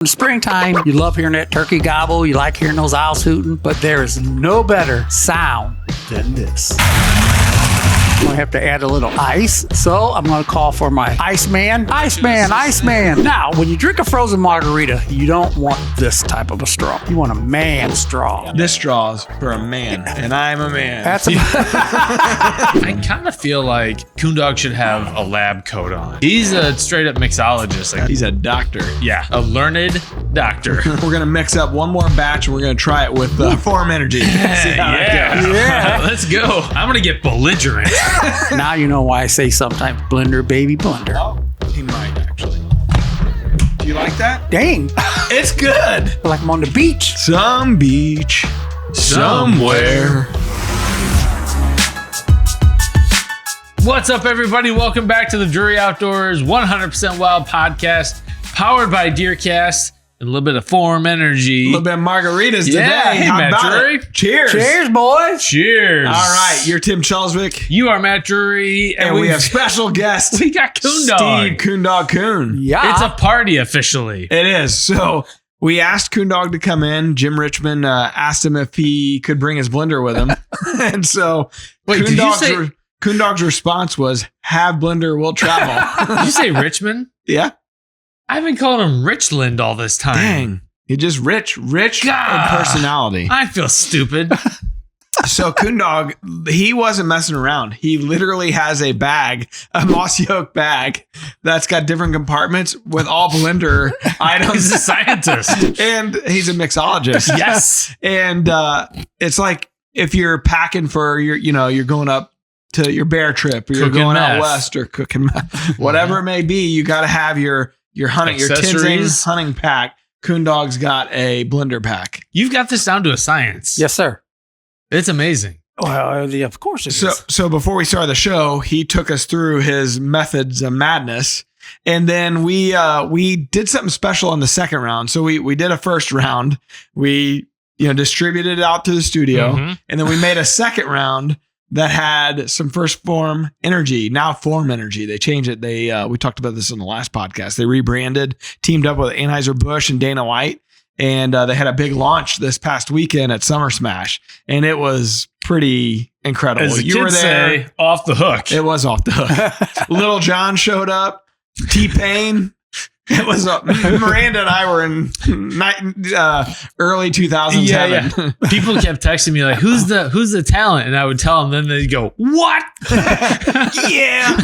In springtime, you love hearing that turkey gobble. You like hearing those owls hooting. But there is no better sound than this. I'm going to have to add a little ice. So I'm going to call for my Iceman. Iceman. Now, when you drink a frozen margarita, you don't want this type of a straw. You want a man straw. This straw's for a man, and I'm a man. I kind of feel like Coon Dog should have a lab coat on. He's a straight up mixologist. Like, He's a doctor. yeah, a learned doctor. We're going to mix up one more batch, and we're going to try it with Phorm Energy. See how it goes. Yeah. Let's go. I'm going to get belligerent. Now you know why I say sometimes blender, baby, blender. Oh, he might actually. Do you like that? Dang. It's good. Like I'm on the beach. Some beach. Somewhere. What's up, everybody? Welcome back to the Drury Outdoors 100% Wild podcast, powered by DeerCast and a little bit of Phorm Energy. A little bit of margaritas today. Hey, How Matt about Drury. it? Cheers. Cheers, boys. Cheers. All right. You're Tim Chelswick. You are Matt Drury. And we have special guest. We got Coon Dog. Steve Coon Dog Coon. Yeah. It's a party officially. It is. So we asked Coon Dog to come in. Jim Richmond asked him if he could bring his blender with him. And so Wait, did you say... Coon Dog's response was, have blender, we'll travel. Did you say Richmond? Yeah. I've been calling him Richland all this time. Dang. You're just rich in personality. I feel stupid. So Coon Dog, he wasn't messing around. He literally has a bag, a mossy oak bag that's got different compartments with all blender items. He's a scientist. And he's a mixologist. Yes. And it's like if you're packing for you're going up to your bear trip, or you're Cooking going meth. out west, or cooking meth. Whatever it may be, you got to have your hunting, your Accessories. Tenzing hunting pack. Coon Dog's got a blender pack. You've got this down to a science. Yes, sir. It's amazing. Well, yeah, of course it is. So before we started the show, he took us through his methods of madness. And then we did something special in the second round. So we did a first round. We distributed it out to the studio. Mm-hmm. And then we made a second round that had some First Phorm Energy, now Phorm Energy. They changed it. We talked about this in the last podcast. They rebranded, teamed up with Anheuser-Busch and Dana White, and they had a big launch this past weekend at Summer Smash, and it was pretty incredible. As the You were kids there. say, off the hook. It was off the hook. Little John showed up. T-Pain. It was Miranda and I were in early 2007. Yeah. People kept texting me like, "Who's the talent?" And I would tell them. Then they'd go, "What?" Yeah.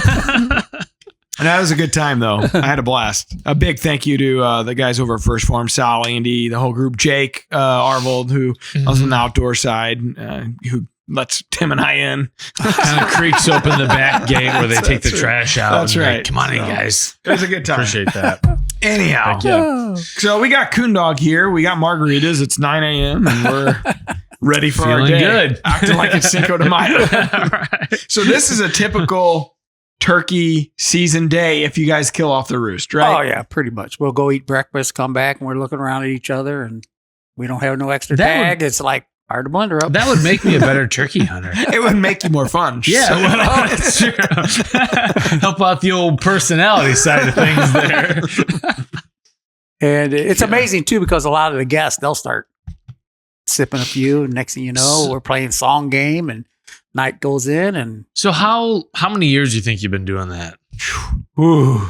And that was a good time, though. I had a blast. A big thank you to the guys over at First Phorm, Sal, Andy, the whole group, Jake, Arvold, who was on the outdoor side, who lets Tim and I in. Kind of creaks open the back gate where they take the trash out. That's and right. Like, come on in, guys. It was a good time. Appreciate that. Anyhow. Heck yeah. So we got Coon Dog here. We got margaritas. It's 9 a.m. and we're ready for our Feeling day. good. Acting like it's Cinco de Mayo. Right. So this is a typical turkey season day if you guys kill off the roost, right? Oh, yeah, pretty much. We'll go eat breakfast, come back, and we're looking around at each other, and we don't have no extra tag. It's like, fire the blender up. That would make me a better turkey hunter. It would make you more fun. Yeah, that's true. Help out the old personality side of things there. And it's amazing, too, because a lot of the guests, they'll start sipping a few, and next thing you know, we're playing song game, and night goes in. And So how many years do you think you've been doing that? Ooh.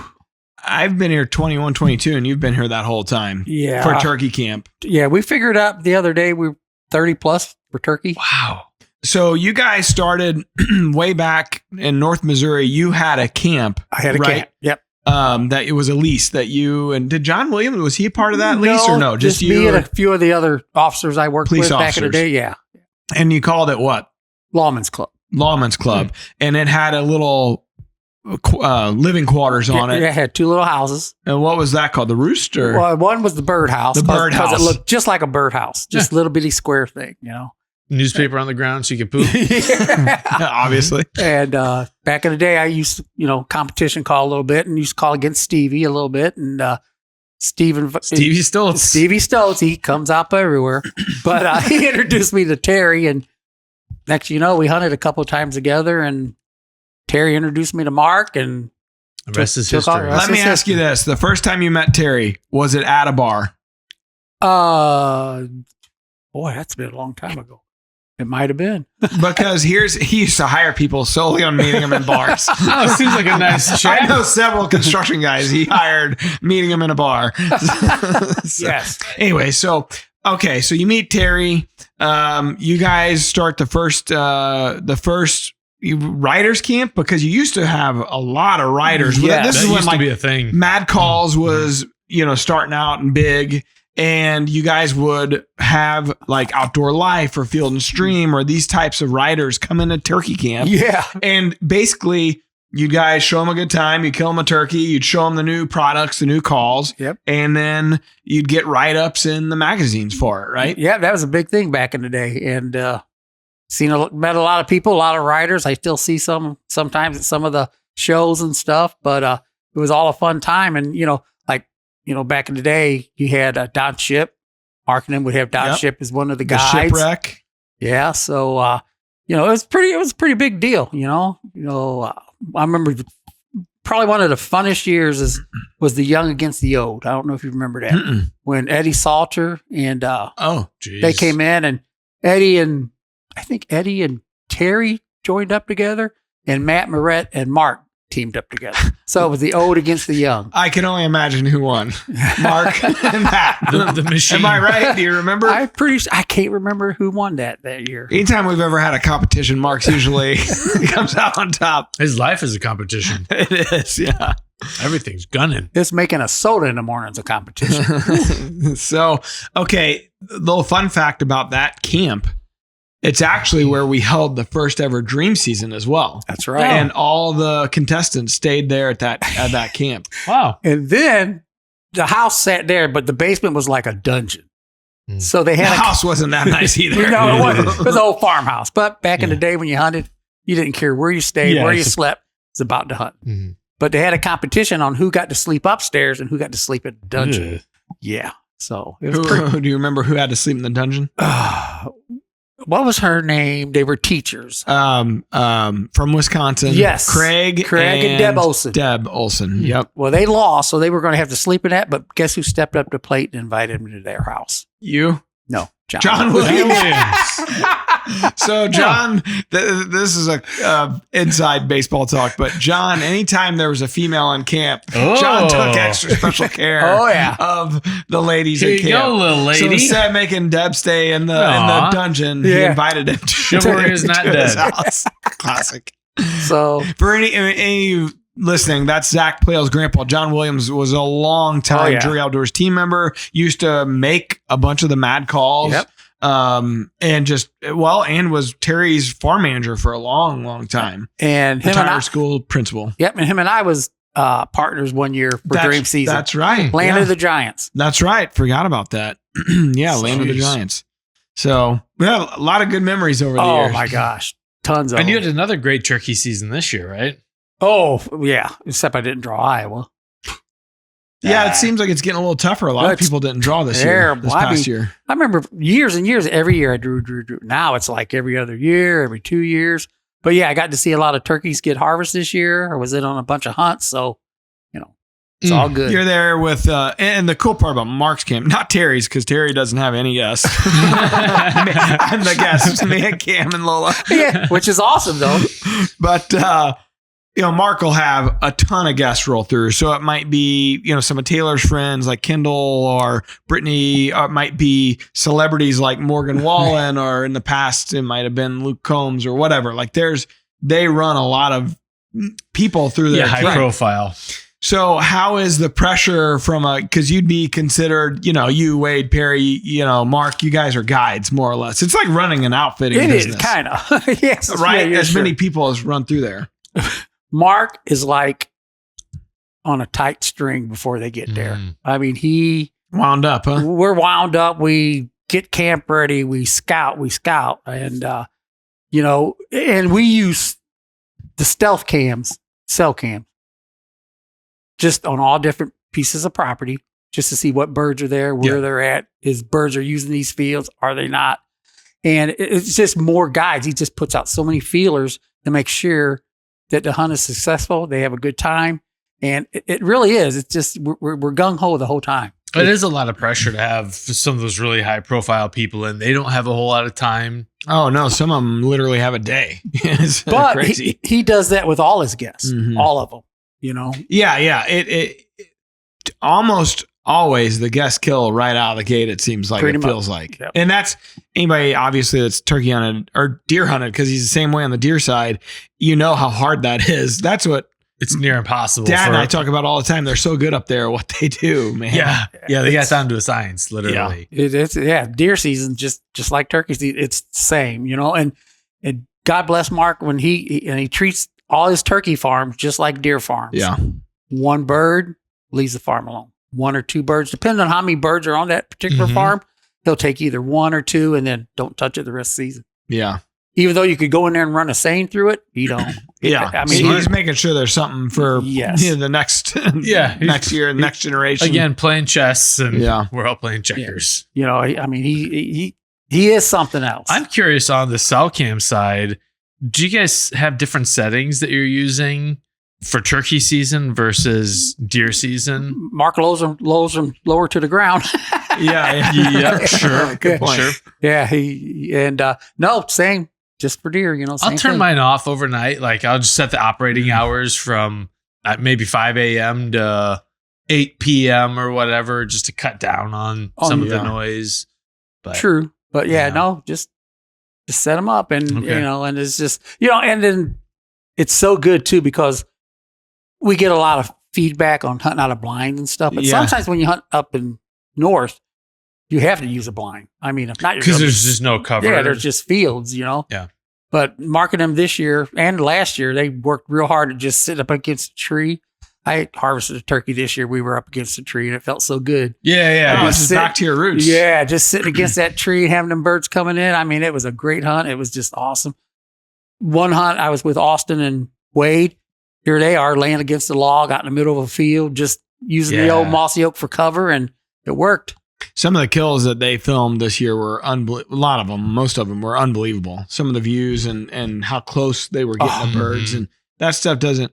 I've been here 21, 22, and you've been here that whole time. Yeah. For turkey camp. Yeah, we figured out the other day we were 30 plus for turkey. Wow. So you guys started way back in North Missouri. You had a camp. I had a right? camp. Yep. That it was a lease that you and did John Williams, was he a part of that lease or no? Just you me and a few of the other officers I worked Police with back in the officers. day. Yeah. And you called it what? Lawman's Club. Lawman's Club. And it had a little living quarters on it. It had two little houses. And what was that called? The Rooster? Well, one was the birdhouse. The birdhouse. Because it looked just like a birdhouse. Just a little bitty square thing, Newspaper on the ground so you could poop. Yeah. Obviously. And back in the day, I used to, competition call a little bit and used to call against Stevie a little bit. And Stevie Stoltz, he comes up everywhere. But he introduced me to Terry. And next, we hunted a couple of times together. And Terry introduced me to Mark. And The rest is history. Let me ask you this. The first time you met Terry, was it at a bar? Boy, that's been a long time ago. It might have been. Because he used to hire people solely on meeting them in bars. Oh, it seems like a nice chat. I know several construction guys he hired meeting them in a bar. Yes. Anyway, so you meet Terry. You guys start the first riders camp, because you used to have a lot of riders. Yeah, This is that when used to be a thing. Mad Calls was, starting out and big. And you guys would have like Outdoor Life or Field and Stream or these types of riders come into turkey camp. Yeah. And basically, you guys show them a good time. You kill them a turkey. You'd show them the new products, the new calls. Yep. And then you'd get write-ups in the magazines for it, right? Yeah, that was a big thing back in the day. And met a lot of people, a lot of riders. I still see some sometimes at some of the shows and stuff, but it was all a fun time. And, back in the day, you had Don Ship. Marketing would have Don Ship as one of the guides. The shipwreck. Yeah. So, it was a pretty big deal, I remember probably one of the funnest years was the Young Against the Old. I don't know if you remember that. When Eddie Salter and they came in, and I think Eddie and Terry joined up together, and Matt Moret and Mark teamed up together. So it was the old against the young. I can only imagine who won. Mark and Matt. The machine. Am I right? Do you remember? I can't remember who won that year. Anytime we've ever had a competition, Mark's usually comes out on top. His life is a competition. It is, yeah. Everything's gunning. This making a soda in the morning's a competition. So, okay, the little fun fact about that camp, it's actually where we held the first ever dream season as well. That's right. And all the contestants stayed there at that camp. Wow. And then the house sat there, but the basement was like a dungeon. So they had The house wasn't that nice either. No, it wasn't. It was an old farmhouse. But back in the day when you hunted, you didn't care where you stayed, where you slept. It's about to hunt. Mm-hmm. But they had a competition on who got to sleep upstairs and who got to sleep in the dungeon. Ugh. Yeah. So it was Do you remember who had to sleep in the dungeon? what was her name? They were teachers. From Wisconsin. Yes. Craig and Deb Olson. Deb Olson. Yep. Well, they lost, so they were going to have to sleep in that. But guess who stepped up to the plate and invited them to their house? You? No, John Williams. Williams. So John, this is a inside baseball talk, but John, anytime there was a female on camp, John took extra special care of the ladies Here at you camp. go, little lady. So instead of making Deb stay in the dungeon, he invited him to Chivalry is not his dead. house. Classic. So For any listening, that's Zach Plale's grandpa. John Williams was a long time Drury Outdoors team member, used to make a bunch of the mad calls. Yep. And was Terry's farm manager for a long time. And him and I, school principal. Yep, and him and I was partners one year for dream season. That's right. Land of the Giants. That's right. Forgot about that. Land of the Giants. So we had a lot of good memories over the years. Oh my gosh, tons of And you them. had another great turkey season this year, right? Oh yeah, except I didn't draw Iowa. Yeah, it seems like it's getting a little tougher. A lot of people didn't draw this past year. I remember years and years, every year I drew. Now it's like every other year, every 2 years. But yeah, I got to see a lot of turkeys get harvested this year. I was in on a bunch of hunts. So, it's all good. You're there with, and the cool part about Mark's camp, not Terry's, because Terry doesn't have any guests. I'm the guest, me and Cam and Lola. Yeah, which is awesome though. But, Mark will have a ton of guests roll through. So it might be, some of Taylor's friends like Kendall or Brittany, or it might be celebrities like Morgan Wallen, or in the past, it might have been Luke Combs or whatever. Like they run a lot of people through their high profile. So how is the pressure because you'd be considered, you, Wade, Perry, Mark, you guys are guides more or less. It's like running an outfitting business. It is kind of. Yes. Right. Yeah, as many people as run through there. Mark is like on a tight string before they get there. I mean, he wound up, huh? We're wound up. We get camp ready. We scout, and and we use the stealth cams, cell cams, just on all different pieces of property, just to see what birds are there, where they're at. His birds are using these fields, are they not? And it's just more guides. He just puts out so many feelers to make sure that the hunt is successful. They have a good time. And it really is. It's just, we're gung ho the whole time. It is a lot of pressure to have some of those really high profile people, and they don't have a whole lot of time. Oh no, some of them literally have a day. It's But crazy. he does that with all his guests, all of them. Yeah. It almost always the guests kill right out of the gate. It seems like Pretty it feels much. like, Yep. and that's anybody obviously that's turkey hunted or deer hunted because he's the same way on the deer side. You know how hard that is. That's what It's near impossible. Dad and I talk about all the time. They're so good up there at what they do, man. Yeah, they got down to a science, literally. It's deer season just like turkey season. It's the same, and God bless Mark when he treats all his turkey farms just like deer farms. Yeah. One bird leaves the farm alone. One or two birds, depending on how many birds are on that particular farm, he'll take either one or two and then don't touch it the rest of the season. Yeah. Even though you could go in there and run a seine through it, you don't. Yeah. I mean, he's making sure there's something for the next next year, next generation. Again, playing chess, and Yeah. we're all playing checkers. he is something else. I'm curious on the cell cam side. Do you guys have different settings that you're using for turkey season versus deer season? Mark lowers them lower to the ground. Yeah. Sure. Good point. Sure. Yeah, no, same, just for deer, I'll same turn thing. mine off overnight. Like I'll just set the operating hours from maybe 5 a.m. to 8 p.m. or whatever, just to cut down on some of the noise. But True, but just set them up, and and it's just and then it's so good too because we get a lot of feedback on hunting out of blinds and stuff. But sometimes when you hunt up in north, you have to use a blind. I mean, if not, because there's just no cover. Yeah, there's just fields, Yeah. But marking them this year and last year, they worked real hard to just sit up against a tree. I harvested a turkey this year. We were up against a tree, and it felt so good. Yeah. This is back to your roots. Yeah, just sitting against that tree and having them birds coming in. I mean, it was a great hunt. It was just awesome. One hunt, I was with Austin and Wade. Here they are laying against the log out in the middle of a field, just using the old mossy oak for cover, and it worked. Some of the kills that they filmed this year were unbelievable. A lot of them, most of them were unbelievable. Some of the views and how close they were getting the birds, and that stuff doesn't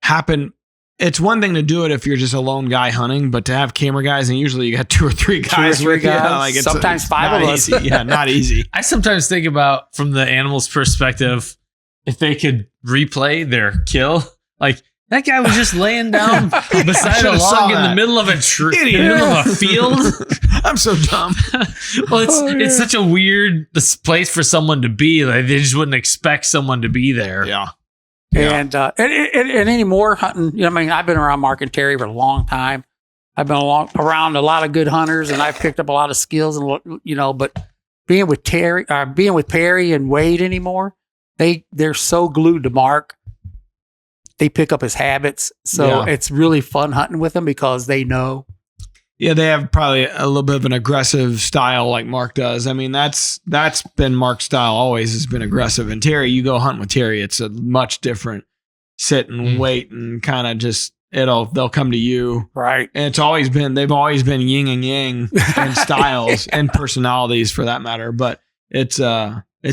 happen. It's one thing to do it if you're just a lone guy hunting, but to have camera guys, and usually you got two or three guys with you. Like sometimes five of us. Yeah, not easy. I sometimes think about from the animal's perspective, if they could replay their kill, like that guy was just laying down beside a log in the middle of a tree, in the middle of a field. I'm so dumb. Well, it's such a weird place for someone to be. Like they just wouldn't expect someone to be there. Yeah. And anymore hunting, I mean, I've been around Mark and Terry for a long time. I've been around a lot of good hunters, and I've picked up a lot of skills. And but being with Perry and Wade anymore, they're so glued to Mark. They pick up his habits, so it's really fun hunting with them because they know. Yeah, they have probably a little bit of an aggressive style like Mark does. I mean, that's been Mark's style always, has been aggressive. And Terry, you go hunting with Terry, it's a much different sit and wait and kind of just they'll come to you. Right. And they've always been yin and yang in styles and personalities for that matter. But it's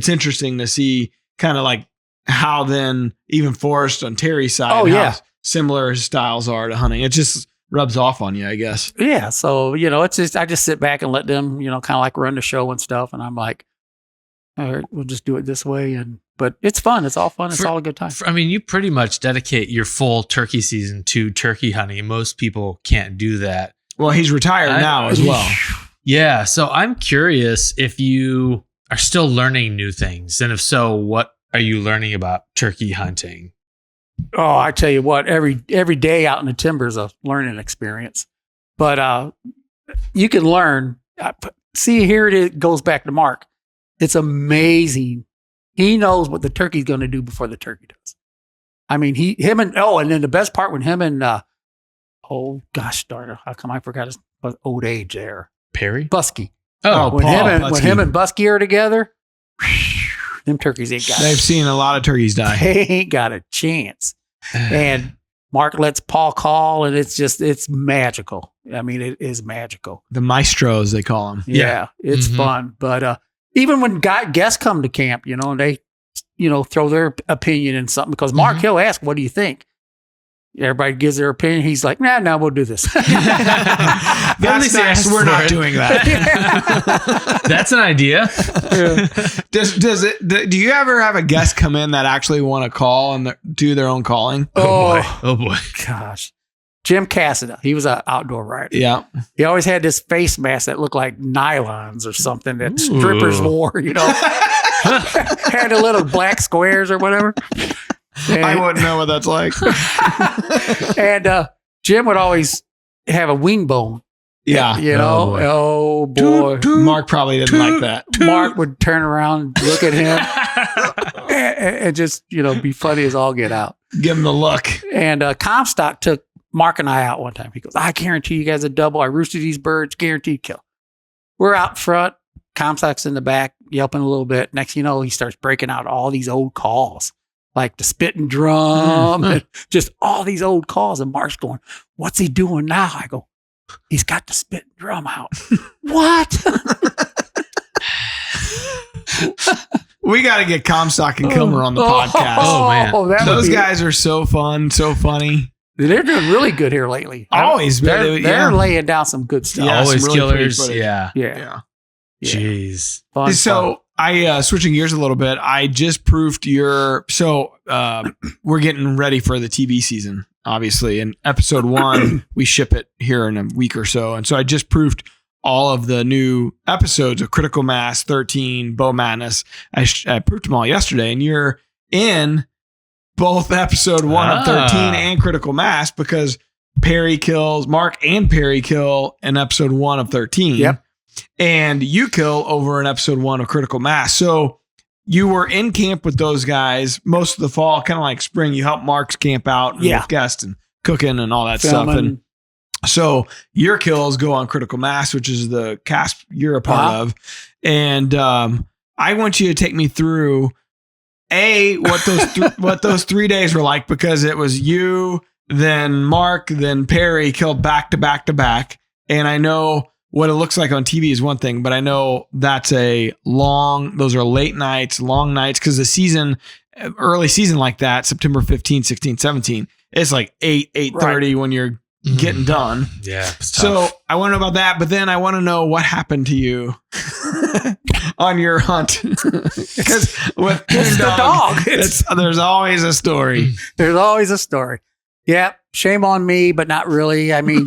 interesting to see kind of like how then even Forrest on Terry's side, how similar his styles are to hunting. It just rubs off on you, I guess. Yeah. So, it's just, I just sit back and let them, kind of like run the show and stuff. And I'm like, all right, we'll just do it this way. But it's fun. It's all fun. It's all a good time. I mean, you pretty much dedicate your full turkey season to turkey hunting. Most people can't do that. Well, he's retired now as well. Yeah. So I'm curious if you are still learning new things. And if so, what are you learning about turkey hunting? Oh, I tell you what, every day out in the timber is a learning experience. But you can learn. See, here it is, goes back to Mark. It's amazing. He knows what the turkey's going to do before the turkey does. I mean, and then the best part when him and, oh gosh darn it, how come I forgot his old age there? Perry? Busky. Oh, when him and Busky are together, them turkeys ain't got They've seen a lot of turkeys die. They ain't got a chance. And Mark lets Paul call, and it's magical. I mean, it is magical. The maestros, they call them. Yeah, it's fun. But even when guests come to camp, and they, throw their opinion in something, because Mark, he'll ask, what do you think? Everybody gives their opinion. He's like, nah, we'll do this. That's nice. We're not doing that. That's an idea. Do you ever have a guest come in that actually want to call and do their own calling? Oh boy. Gosh. Jim Cassida. He was an outdoor rider. Yeah. He always had this face mask that looked like nylons or something that strippers wore, had the little black squares or whatever. And, I wouldn't know what that's like. and Jim would always have a wing bone. Yeah. Oh boy. Mark probably didn't like that. Mark would turn around, look at him, and just, be funny as all get out. Give him the look. And Comstock took Mark and I out one time. He goes, I guarantee you guys a double. I roosted these birds, guaranteed kill. We're out front. Comstock's in the back, yelping a little bit. Next thing you know, he starts breaking out all these old calls, like the spitting drum, and just all these old calls. And Mark's going, what's he doing now? I go, he's got the spitting drum out. What? We got to get Comstock and Kilmer on the podcast. Oh, man. Those guys are so fun, so funny. They're doing really good here lately. Always. They're laying down some good stuff. Yeah, Always really killers. Yeah. Jeez. Fun. I switching gears a little bit. I just proofed we're getting ready for the TV season, obviously. And episode 1, we ship it here in a week or so. And so I just proofed all of the new episodes of Critical Mass, 13, Bow Madness. I proofed them all yesterday, and you're in both episode 1 of 13 and Critical Mass because Mark and Perry kill in episode 1 of 13. Yep. And you kill over in episode 1 of Critical Mass. So you were in camp with those guys most of the fall, kind of like spring. You helped Mark's camp out with guests and cooking and all that stuff. And so your kills go on Critical Mass, which is the cast you're a part of. And I want you to take me through what those 3 days were like, because it was you, then Mark, then Perry killed back to back to back. And I know what it looks like on TV is one thing, but I know that's those are late nights, long nights, because early season like that, September 15, 16, 17, it's like 8:30 when you're getting done. Yeah. So I want to know about that, but then I want to know what happened to you on your hunt. Because with it's the dog. There's always a story. There's always a story. Yeah. Shame on me, but not really. I mean,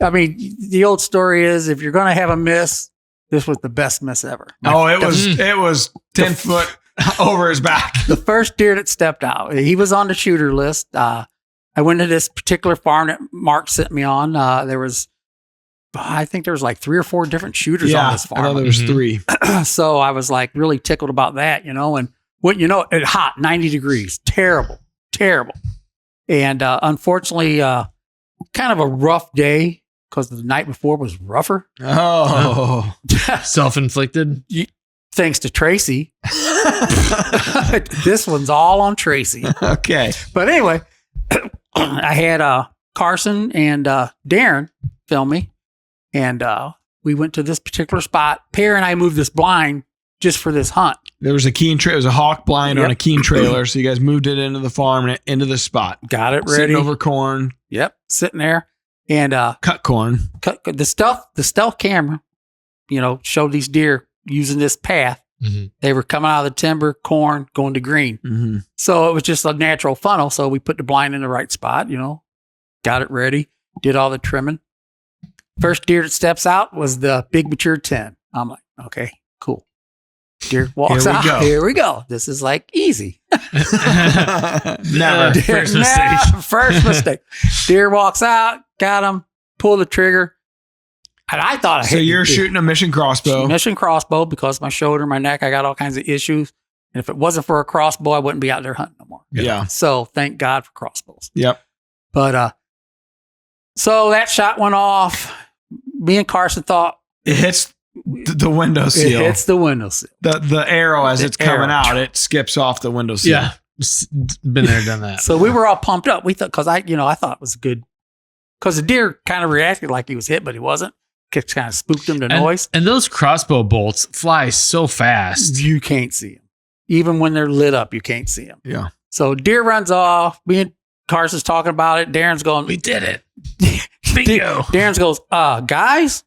the old story is if you're going to have a miss, this was the best miss ever. It was 10 foot over his back. The first deer that stepped out, he was on the shooter list. I went to this particular farm that Mark sent me on. I think there was like 3 or 4 different shooters on this farm. I know there was 3. So I was like really tickled about that, and it's hot, 90 degrees, terrible. And unfortunately, kind of a rough day because the night before was rougher. Oh, self-inflicted. Thanks to Tracy. This one's all on Tracy. Okay. But anyway, I had Carson and Darren film me, and we went to this particular spot. Perry and I moved this blind just for this hunt. There was it was a hawk blind on a Keen trailer, so you guys moved it into the farm and into the spot. Got it ready. Sitting over corn. Yep, sitting there. And cut corn. Cut the stealth camera, showed these deer using this path. Mm-hmm. They were coming out of the timber, corn, going to green. Mm-hmm. So it was just a natural funnel. So we put the blind in the right spot, got it ready, did all the trimming. First deer that steps out was the big mature 10. I'm like, okay, cool. Deer walks out. Here we go. This is like easy. Never. First mistake. First mistake. Deer walks out, got him, pull the trigger. And I thought So you're shooting a mission crossbow. Mission crossbow because my shoulder, my neck, I got all kinds of issues. And if it wasn't for a crossbow, I wouldn't be out there hunting no more. Yeah. So thank God for crossbows. Yep. But so that shot went off. Me and Carson thought it hits the windowsill. It hits the windowsill. The arrow as it's coming out, it skips off the windowsill. Yeah. Been there, done that. So we were all pumped up. We thought, because I thought it was good. Because the deer kind of reacted like he was hit, but he wasn't. It kind of spooked him to noise. And those crossbow bolts fly so fast. You can't see them. Even when they're lit up, you can't see them. Yeah. So deer runs off. Me and Carson's talking about it. Darren's going, We did it. Bingo. Darren's goes, guys,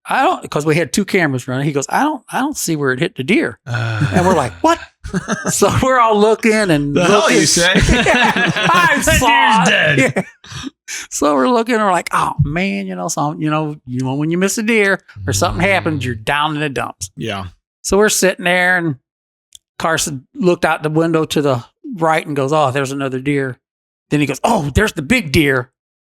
I don't, because we had 2 cameras running. He goes, I don't see where it hit the deer. And we're like, what? So we're all looking and The hell you say? I saw That deer's dead. Yeah. So we're looking and we're like, oh man, when you miss a deer or something happens, you're down in the dumps. Yeah. So we're sitting there and Carson looked out the window to the right and goes, oh, there's another deer. Then he goes, oh, there's the big deer.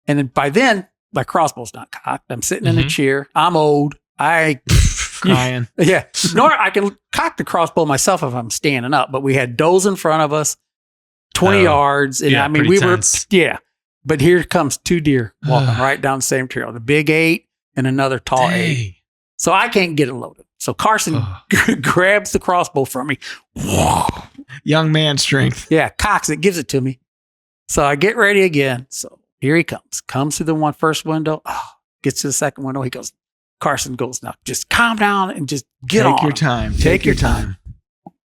And then by then, my crossbow's not cocked. I'm sitting in a chair. I'm old. Crying. Yeah. Nor I can cock the crossbow myself if I'm standing up, but we had does in front of us, 20 yards. And yeah, I mean, pretty we tense. were, yeah. But here comes 2 deer walking right down the same trail, the big 8 and another tall 8. Dang. So I can't get it loaded. So Carson grabs the crossbow from me. Young man strength. Yeah, cocks it, gives it to me. So I get ready again. So here he comes. Comes through the first window. Gets to the second window. He goes, Carson goes, now just calm down and just get on. Take your time. Take your time.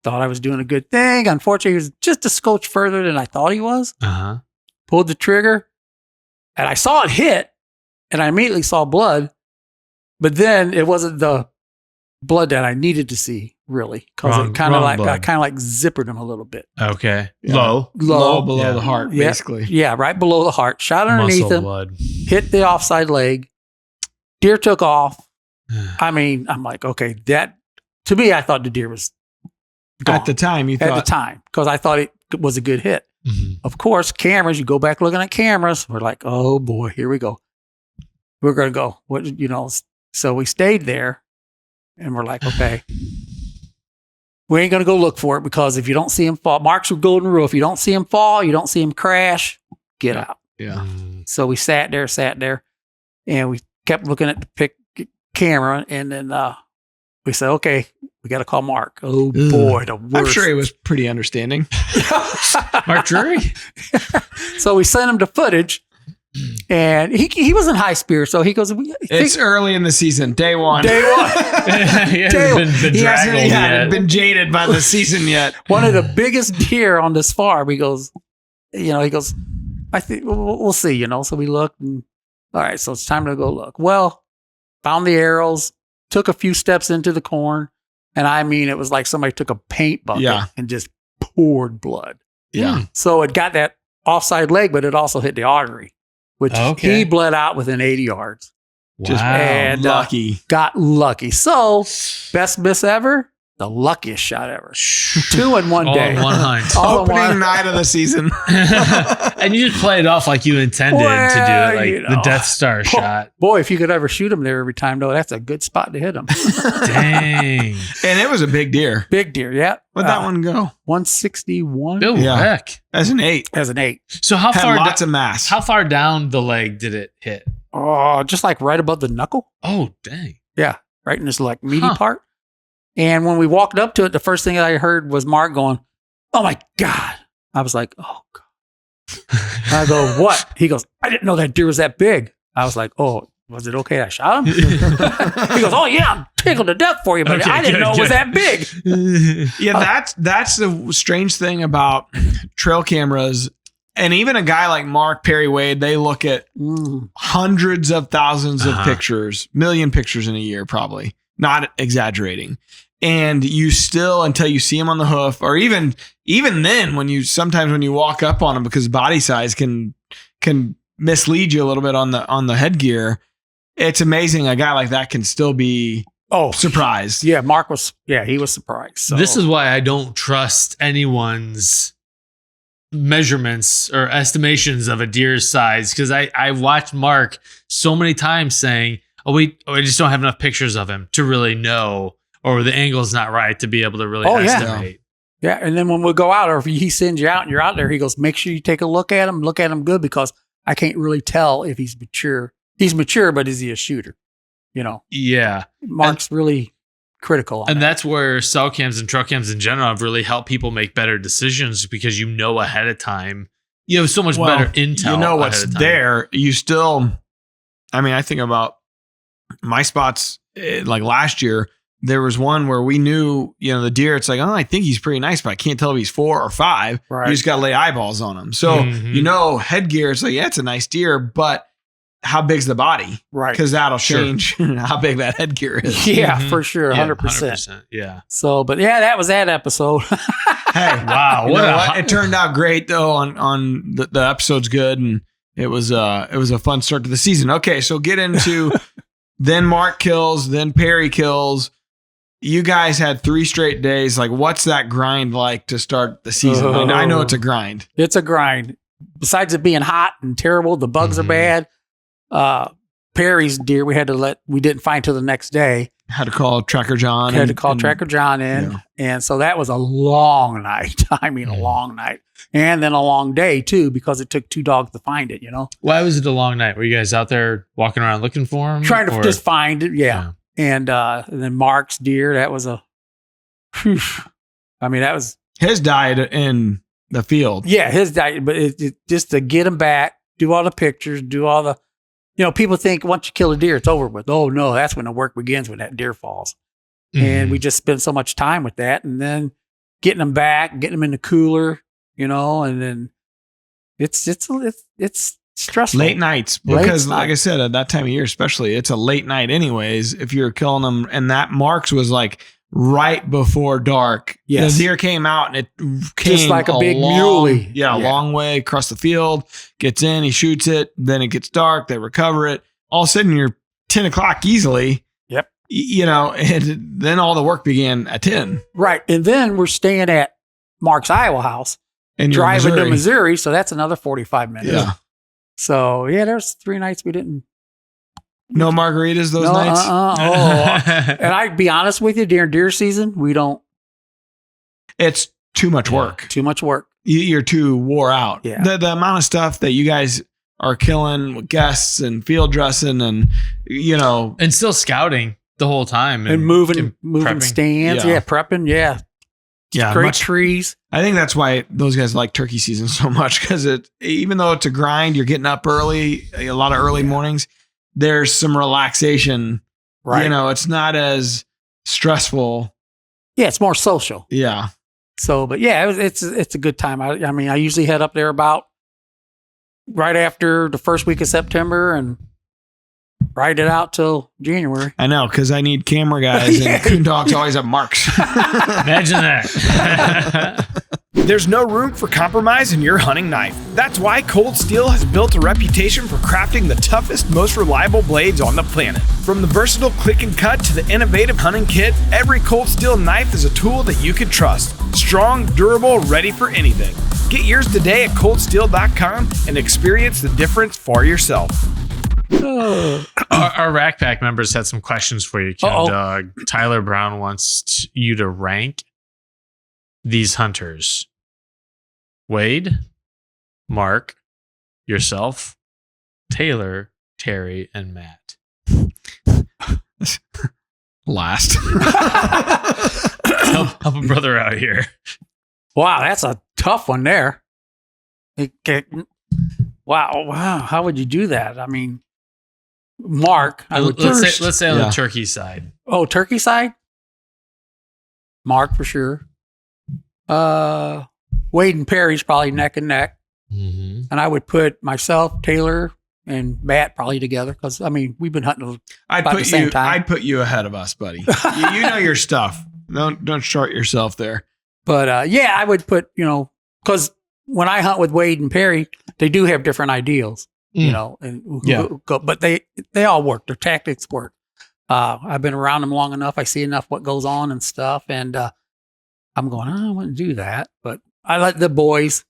Thought I was doing a good thing. Unfortunately, he was just a scotch further than I thought he was. Uh-huh. Pulled the trigger and I saw it hit and I immediately saw blood. But then it wasn't the blood that I needed to see, really. Because it kind of like, I kind of like zippered him a little bit. Okay. Yeah. Low below the heart, Yeah. basically. Yeah, right below the heart. Shot underneath Muscle him. blood. Hit the offside leg. Deer took off. I mean, I'm like, okay, that, to me, I thought the deer was gone. At the time, you At thought. the time, because I thought it was a good hit. Mhm. Of course, cameras, you go back looking at cameras. We're like, oh boy, here we go. We're going to go. So we stayed there and we're like, okay, we ain't going to go look for it because if you don't see him fall, Mark's a golden rule. If you don't see him fall, you don't see him crash, get out. Yeah. So we sat there, and we kept looking at the camera. And then we said, okay, we got to call Mark. Oh boy, the worst. I'm sure he was pretty understanding. Mark Drury? So we sent him the footage. And he was in high spirits, so he goes, It's early in the season, day one. Day one. He hasn't been He bedraggled hasn't yet. been jaded by the season yet. One of the biggest deer on this farm. He goes, I think we'll see, So we looked and all right, so it's time to go look. Well, found the arrows, took a few steps into the corn, and I mean, it was like somebody took a paint bucket and just poured blood. Yeah. So it got that offside leg, but it also hit the artery, which he bled out within 80 yards. Just and, lucky. Got lucky. So, best miss ever, the luckiest shot ever. 2 in one All day. in one hunt. All in Opening one. night of the season. And you just play it off like you intended to do Well, it, like you the know. Death Star shot. Boy, if you could ever shoot him there every time, though, that's a good spot to hit him. Dang. And it was a big deer. Big deer, yeah. Where'd that one go? 161 Good Yeah. heck. As an 8. as an 8. So how Had far lots of mass. how far down the leg did it hit? Oh, just like right above the knuckle. Oh, dang. Yeah, right in this like meaty Huh. part. And when we walked up to it, the first thing I heard was Mark going, "Oh my God." I was like, "Oh God." I go, "What?" He goes, "I didn't know that deer was that big." I was like, "Oh, was it okay I shot him?" He goes, "Oh yeah, I'm tickled to death for you, but Okay, I didn't good, know it was good. that big." Yeah, that's the strange thing about trail cameras. And even a guy like Mark Perry Wade, they look at hundreds of thousands of pictures, million pictures in a year, probably. Not exaggerating. And you still, until you see him on the hoof, or even then, when you walk up on him, because body size can mislead you a little bit on the headgear. It's amazing a guy like that can still be surprised. Yeah, Mark was. Yeah, he was surprised. So. This is why I don't trust anyone's measurements or estimations of a deer's size, because I watched Mark so many times saying, I just don't have enough pictures of him to really know, or the angle's not right to be able to really estimate. Yeah, and then when we go out, or if he sends you out and you're out there, he goes, make sure you take a look at him good, because I can't really tell if he's mature. He's mature, but is he a shooter? Yeah. Mark's really critical on And that. that's where cell cams and truck cams in general have really helped people make better decisions, because you know ahead of time. You have so much better intel. You know ahead what's of time. there. You still, I think about my spots like last year. there was one where we knew, the deer, it's like, oh, I think he's pretty nice, but I can't tell if he's 4 or 5. Right. You just got to lay eyeballs on him. So, headgear, it's like, yeah, it's a nice deer, but how big's the body? Right. Because that'll change how big that headgear is. Yeah, for sure. 100%. 100%. Yeah. So, but yeah, that was that episode. Hey, Wow. It turned out great though. On the episode's good, and it was a fun start to the season. Okay, so get into then Mark kills, then Perry kills. You guys had 3 straight days. Like, what's that grind like to start the season? I know it's a grind. It's a grind. Besides it being hot and terrible, the bugs are bad. Perry's deer we didn't find till the next day. Had to call Tracker John. Tracker John in. Yeah. And so that was a long night. I mean, a long night. And then a long day too, because it took 2 dogs to find it, Why was it a long night? Were you guys out there walking around looking for him? Trying to just find it. Yeah. And then Mark's deer, that was that was his died in the field. Yeah, his diet, but it just to get him back, do all the pictures, do all the, people think once you kill a deer, it's over with. Oh no, that's when the work begins, when that deer falls. And we just spend so much time with that, and then getting them back, getting them in the cooler, and then it's stressful. Late nights, because like I said, at that time of year, especially, it's a late night anyways. If you're killing them, and that Mark's was like right before dark. Yes. The deer came out and it came just like a big muley. Yeah, a long way across the field, gets in, he shoots it, then it gets dark, they recover it. All of a sudden you're 10 o'clock easily. Yep. And then all the work began at 10. Right. And then we're staying at Mark's Iowa house and driving to Missouri. So that's another 45 minutes. Yeah. So there's 3 nights we didn't. No margaritas those nights? And I'd be honest with you, during deer season, we don't. It's too much work. Too much work. You're too wore out. Yeah. The amount of stuff that you guys are killing with guests and field dressing and, And still scouting the whole time. And moving prepping. stands. Yeah. Prepping. Yeah. Yeah. Great trees. I think that's why those guys like turkey season so much, because even though it's a grind, you're getting up early, a lot of early mornings. There's some relaxation, right? It's not as stressful. Yeah, it's more social. Yeah. So, but yeah, it's a good time. I mean, I usually head up there about right after the first week of September and ride it out till January. I know, because I need camera guys and Coon Dog's always at Mark's. Imagine that. There's no room for compromise in your hunting knife. That's why Cold Steel has built a reputation for crafting the toughest, most reliable blades on the planet. From the versatile click and cut to the innovative hunting kit, every Cold Steel knife is a tool that you can trust. Strong, durable, ready for anything. Get yours today at coldsteel.com and experience the difference for yourself. Our Rack Pack members had some questions for you, Coon Dog. Tyler Brown wants you to rank these hunters: Wade, Mark, yourself, Taylor, Terry, and Matt. Last. help a brother out here. Wow, that's a tough one there. Wow. How would you do that? I mean, Mark, let's say on the turkey side. Oh, turkey side? Mark for sure. Wade and Perry's probably neck and neck. Mm-hmm. And I would put myself, Taylor, and Matt probably together, because we've been hunting about the same time. I'd put you ahead of us, buddy. you know your stuff. Don't short yourself there. But I would put, because when I hunt with Wade and Perry, they do have different ideals, but they all work. Their tactics work. I've been around them long enough. I see enough what goes on and stuff. And I'm going, I wouldn't do that. But I let the boys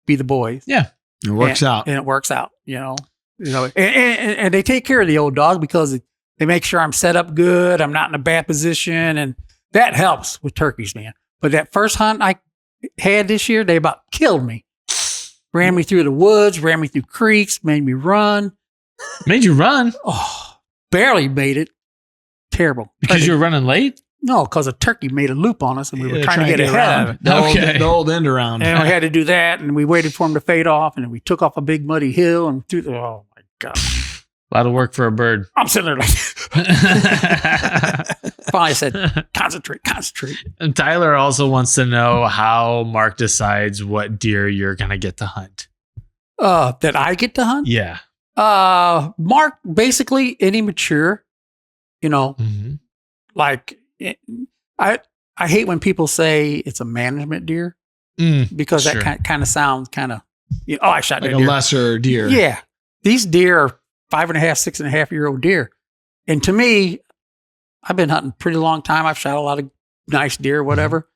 be the boys. Yeah. It works out. And it works out, and they take care of the old dog, because they make sure I'm set up good. I'm not in a bad position. And that helps with turkeys, man. But that first hunt I had this year, they about killed me. Ran me through the woods, ran me through creeks, made me run. Made you run? Oh, barely made it. Terrible. Because you were running late? No, because a turkey made a loop on us and we were trying to get ahead of it. The old end around. And we had to do that, and we waited for him to fade off, and then we took off a big muddy hill and through the, oh my God. A lot of work for a bird. I'm sitting there like, Finally said, concentrate. And Tyler also wants to know how Mark decides what deer you're going to get to hunt. That I get to hunt? Yeah. Mark, basically any mature, like I hate when people say it's a management deer because sure. that kind of sounds kind of, I shot like that a deer. lesser deer. Yeah. These deer are 5.5, 6.5 year old deer. And to me, I've been hunting a pretty long time. I've shot a lot of nice deer, whatever.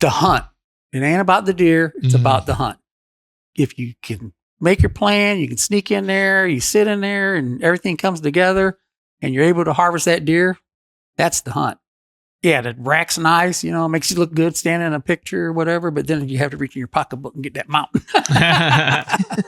The hunt. It ain't about the deer. It's about the hunt. If you can make your plan, you can sneak in there, you sit in there and everything comes together and you're able to harvest that deer, that's the hunt. Yeah, the rack's nice, makes you look good standing in a picture or whatever, but then you have to reach in your pocketbook and get that mountain.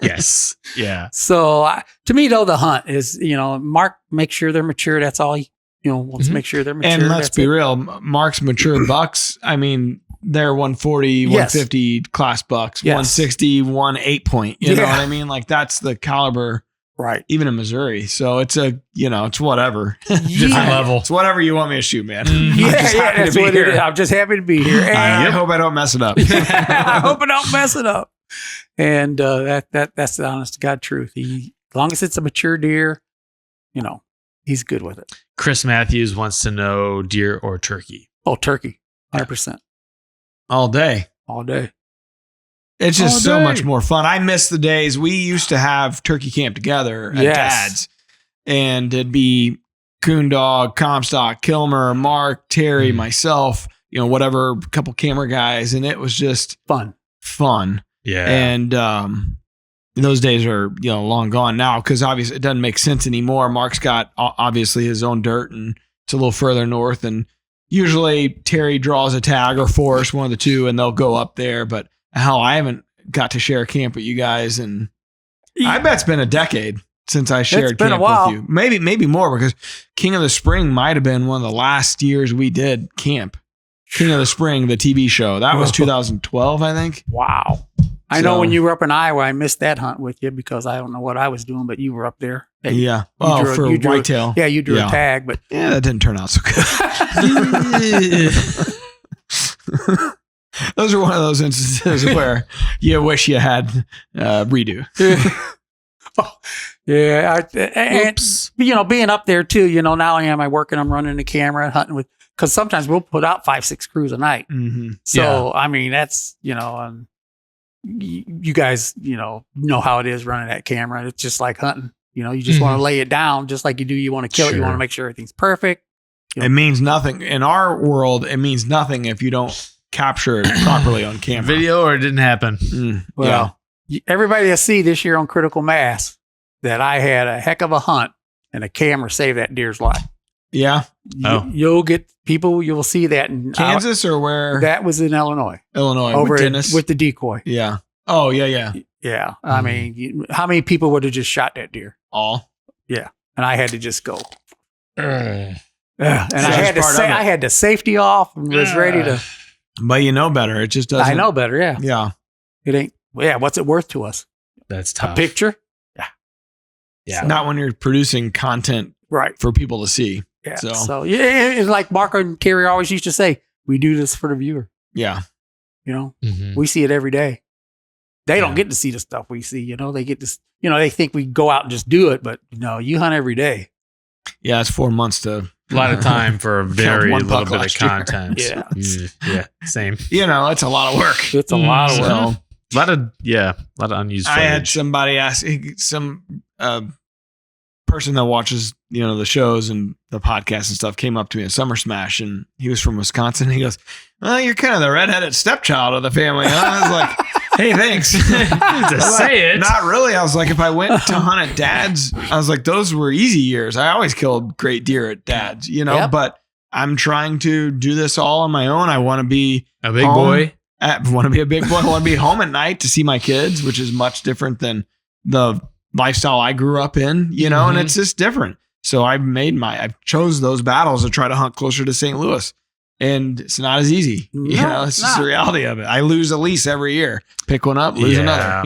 Yes. Yeah. So to me, though, the hunt is, Mark makes sure they're mature. That's all he, wants to make sure they're mature. And let's be real, Mark's mature bucks, I mean, they're 140, 150 class bucks, 160, 8 point. You know what I mean? Like that's the caliber, right? Even in Missouri. So it's it's whatever. Different level. It's whatever you want me to shoot, man. That's what it is. I'm just happy to be here. And I hope I don't mess it up. I hope I don't mess it up. And that's the honest to God truth. As long as it's a mature deer, he's good with it. Chris Matthews wants to know deer or turkey. Oh, turkey, 100%. All day. It's just so much more fun. I miss the days we used to have turkey camp together at Dad's, and it'd be Coon Dog, Comstock, Kilmer, Mark, Terry, myself, whatever, couple camera guys, and it was just fun. Yeah. And those days are long gone now because obviously it doesn't make sense anymore. Mark's got obviously his own dirt, and it's a little further north, and usually Terry draws a tag or Forrest, one of the two, and they'll go up there. But hell, I haven't got to share camp with you guys, and I bet it's been a decade since I shared camp with you. Maybe more, because King of the Spring might have been one of the last years we did camp. King of the Spring, the TV show. That was 2012, I think. Wow. I know when you were up in Iowa, I missed that hunt with you because I don't know what I was doing, but you were up there. Yeah. For whitetail. Yeah, you drew a tag, but that didn't turn out so good. Those are one of those instances where you wish you had redo. And being up there too, not only am I working, I'm running the camera and hunting with, because sometimes we'll put out 5-6 crews a night. Mm-hmm. So, I mean, that's, you guys, know how it is running that camera. It's just like hunting. You just want to lay it down just like you do. You want to kill it. You want to make sure everything's perfect. It means nothing. In our world, it means nothing if you don't capture it properly on camera. Video or it didn't happen. Well, everybody will see this year on Critical Mass that I had a heck of a hunt and a camera saved that deer's life. Yeah. You'll get people, you'll see that in Kansas or where? That was in Illinois. Over with the decoy. Yeah. Oh, yeah. Yeah. I mean, how many people would have just shot that deer? All. Yeah. And I had to just go. And I had the safety off and was ready to. But you know better. It just doesn't. I know better. Yeah. Yeah. It ain't. Yeah. What's it worth to us? That's tough. A picture? Yeah. Not when you're producing content for people to see. Yeah. So it's like Mark and Terry always used to say, we do this for the viewer. Yeah. We see it every day. They don't get to see the stuff we see, they get to, they think we go out and just do it, but you hunt every day. Yeah. It's 4 months to. A lot of time for a very little bit of content. Yeah. Yeah. Same. It's a lot of work. It's a lot of work. A lot of unused footage. I had somebody ask, some person that watches, the shows and the podcasts and stuff came up to me at Summer Smash, and he was from Wisconsin. He goes, well, you're kind of the redheaded stepchild of the family. Huh? I was like, hey, thanks. Say it. Not really. I was like, if I went to hunt at Dad's, I was like, those were easy years. I always killed great deer at Dad's, but I'm trying to do this all on my own. I want to be a big boy. I want to be a big boy. I want to be home at night to see my kids, which is much different than the lifestyle I grew up in, and it's just different. So I chose those battles to try to hunt closer to St. Louis. And it's not as easy. It's just the reality of it. I lose a lease every year. Pick one up, lose another,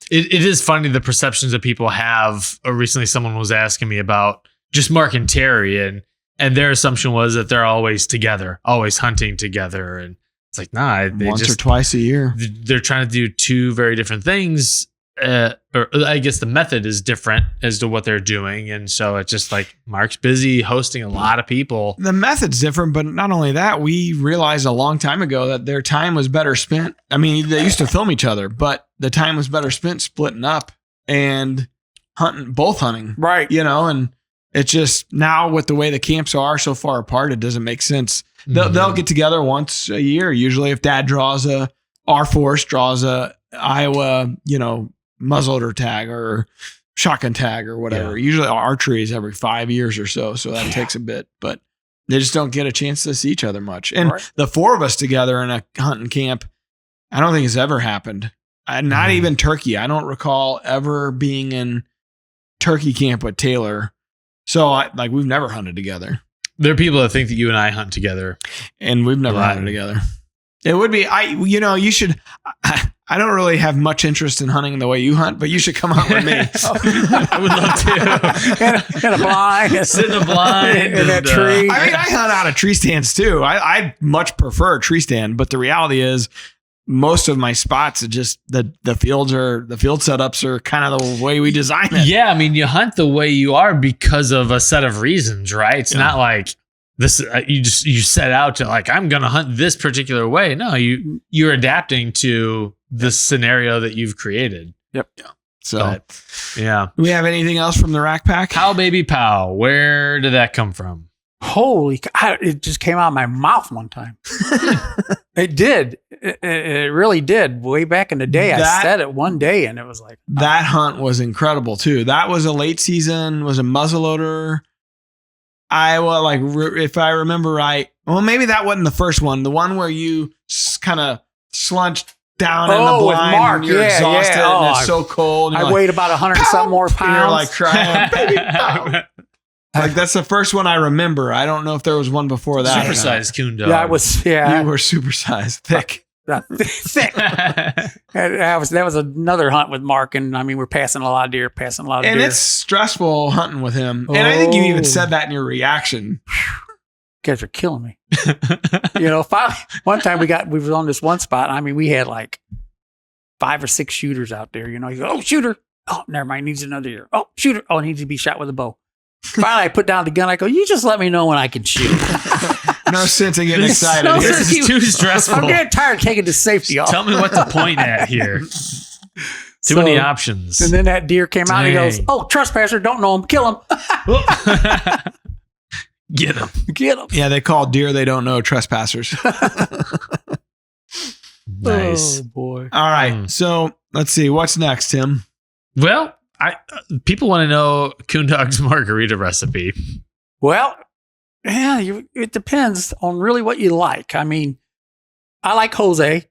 It is funny the perceptions that people have. Recently, someone was asking me about just Mark and Terry, and And their assumption was that they're always together, always hunting together. And it's like, nah, they once or twice a year. They're trying to do two very different things. Or I guess the method is different as to what they're doing. And so it's just like Mark's busy hosting a lot of people. The method's different, but not only that, we realized a long time ago that their time was better spent. I mean, they used to film each other, but the time was better spent splitting up and both hunting. Right. And it's just now with the way the camps are so far apart, it doesn't make sense. They'll get together once a year. Usually if dad our force draws a Iowa, muzzleloader tag or shotgun tag or whatever. Yeah. Usually archery is every 5 years or so. So that takes a bit, but they just don't get a chance to see each other much. And the four of us together in a hunting camp, I don't think it's ever happened. Not even turkey. I don't recall ever being in turkey camp with Taylor. So we've never hunted together. There are people that think that you and I hunt together. And we've never hunted together. It would be, you should, I don't really have much interest in hunting the way you hunt, but you should come hunt with me. I would love to. in a blind. Sit in a blind. in that tree. I mean, I hunt out of tree stands too. I much prefer a tree stand, but the reality is most of my spots are just the field setups are kind of the way we design it. Yeah. I mean, you hunt the way you are because of a set of reasons, right? It's not like this, you set out to like, I'm going to hunt this particular way. No, you're adapting to the scenario that you've created. Yep. Yeah. So, yeah. Do we have anything else from the rack pack? Pow Baby Pow. Where did that come from? Holy, it just came out of my mouth one time. It did. It really did. Way back in the day, I said it one day and it was like. That hunt was incredible too. That was a late season, was a muzzleloader. Iowa, if I remember right, well, maybe that wasn't the first one. The one where you kind of slunched down in the blind with Mark. and you're exhausted and it's so cold. I weighed about 100 and something more pounds. And you're like crying, baby, pow. That's the first one I remember. I don't know if there was one before that. Supersized coon dog. Yeah, I was. Yeah, you were supersized, thick. Thick. That was another hunt with Mark, and I mean we're passing a lot of deer, and it's stressful hunting with him. And I think you even said that in your reaction. You guys are killing me. Finally, one time we were on this one spot. I mean, we had like 5 or 6 shooters out there. You go, oh, shooter. Oh, never mind. Needs another deer. Oh, shooter. Oh, needs to be shot with a bow. Finally, I put down the gun. I go, you just let me know when I can shoot. No sense in getting excited. This is too stressful. I'm getting tired of taking the safety off. Tell me what to point at here. Too many options. And then that deer came out and he goes, oh, trespasser, don't know him. Kill him. Get him. Get him. Yeah, they call deer they don't know trespassers. Nice. Oh, boy. All right. So let's see. What's next, Tim? Well, people want to know Coon Dog's margarita recipe. Well, yeah, it depends on really what you like. I mean, I like Jose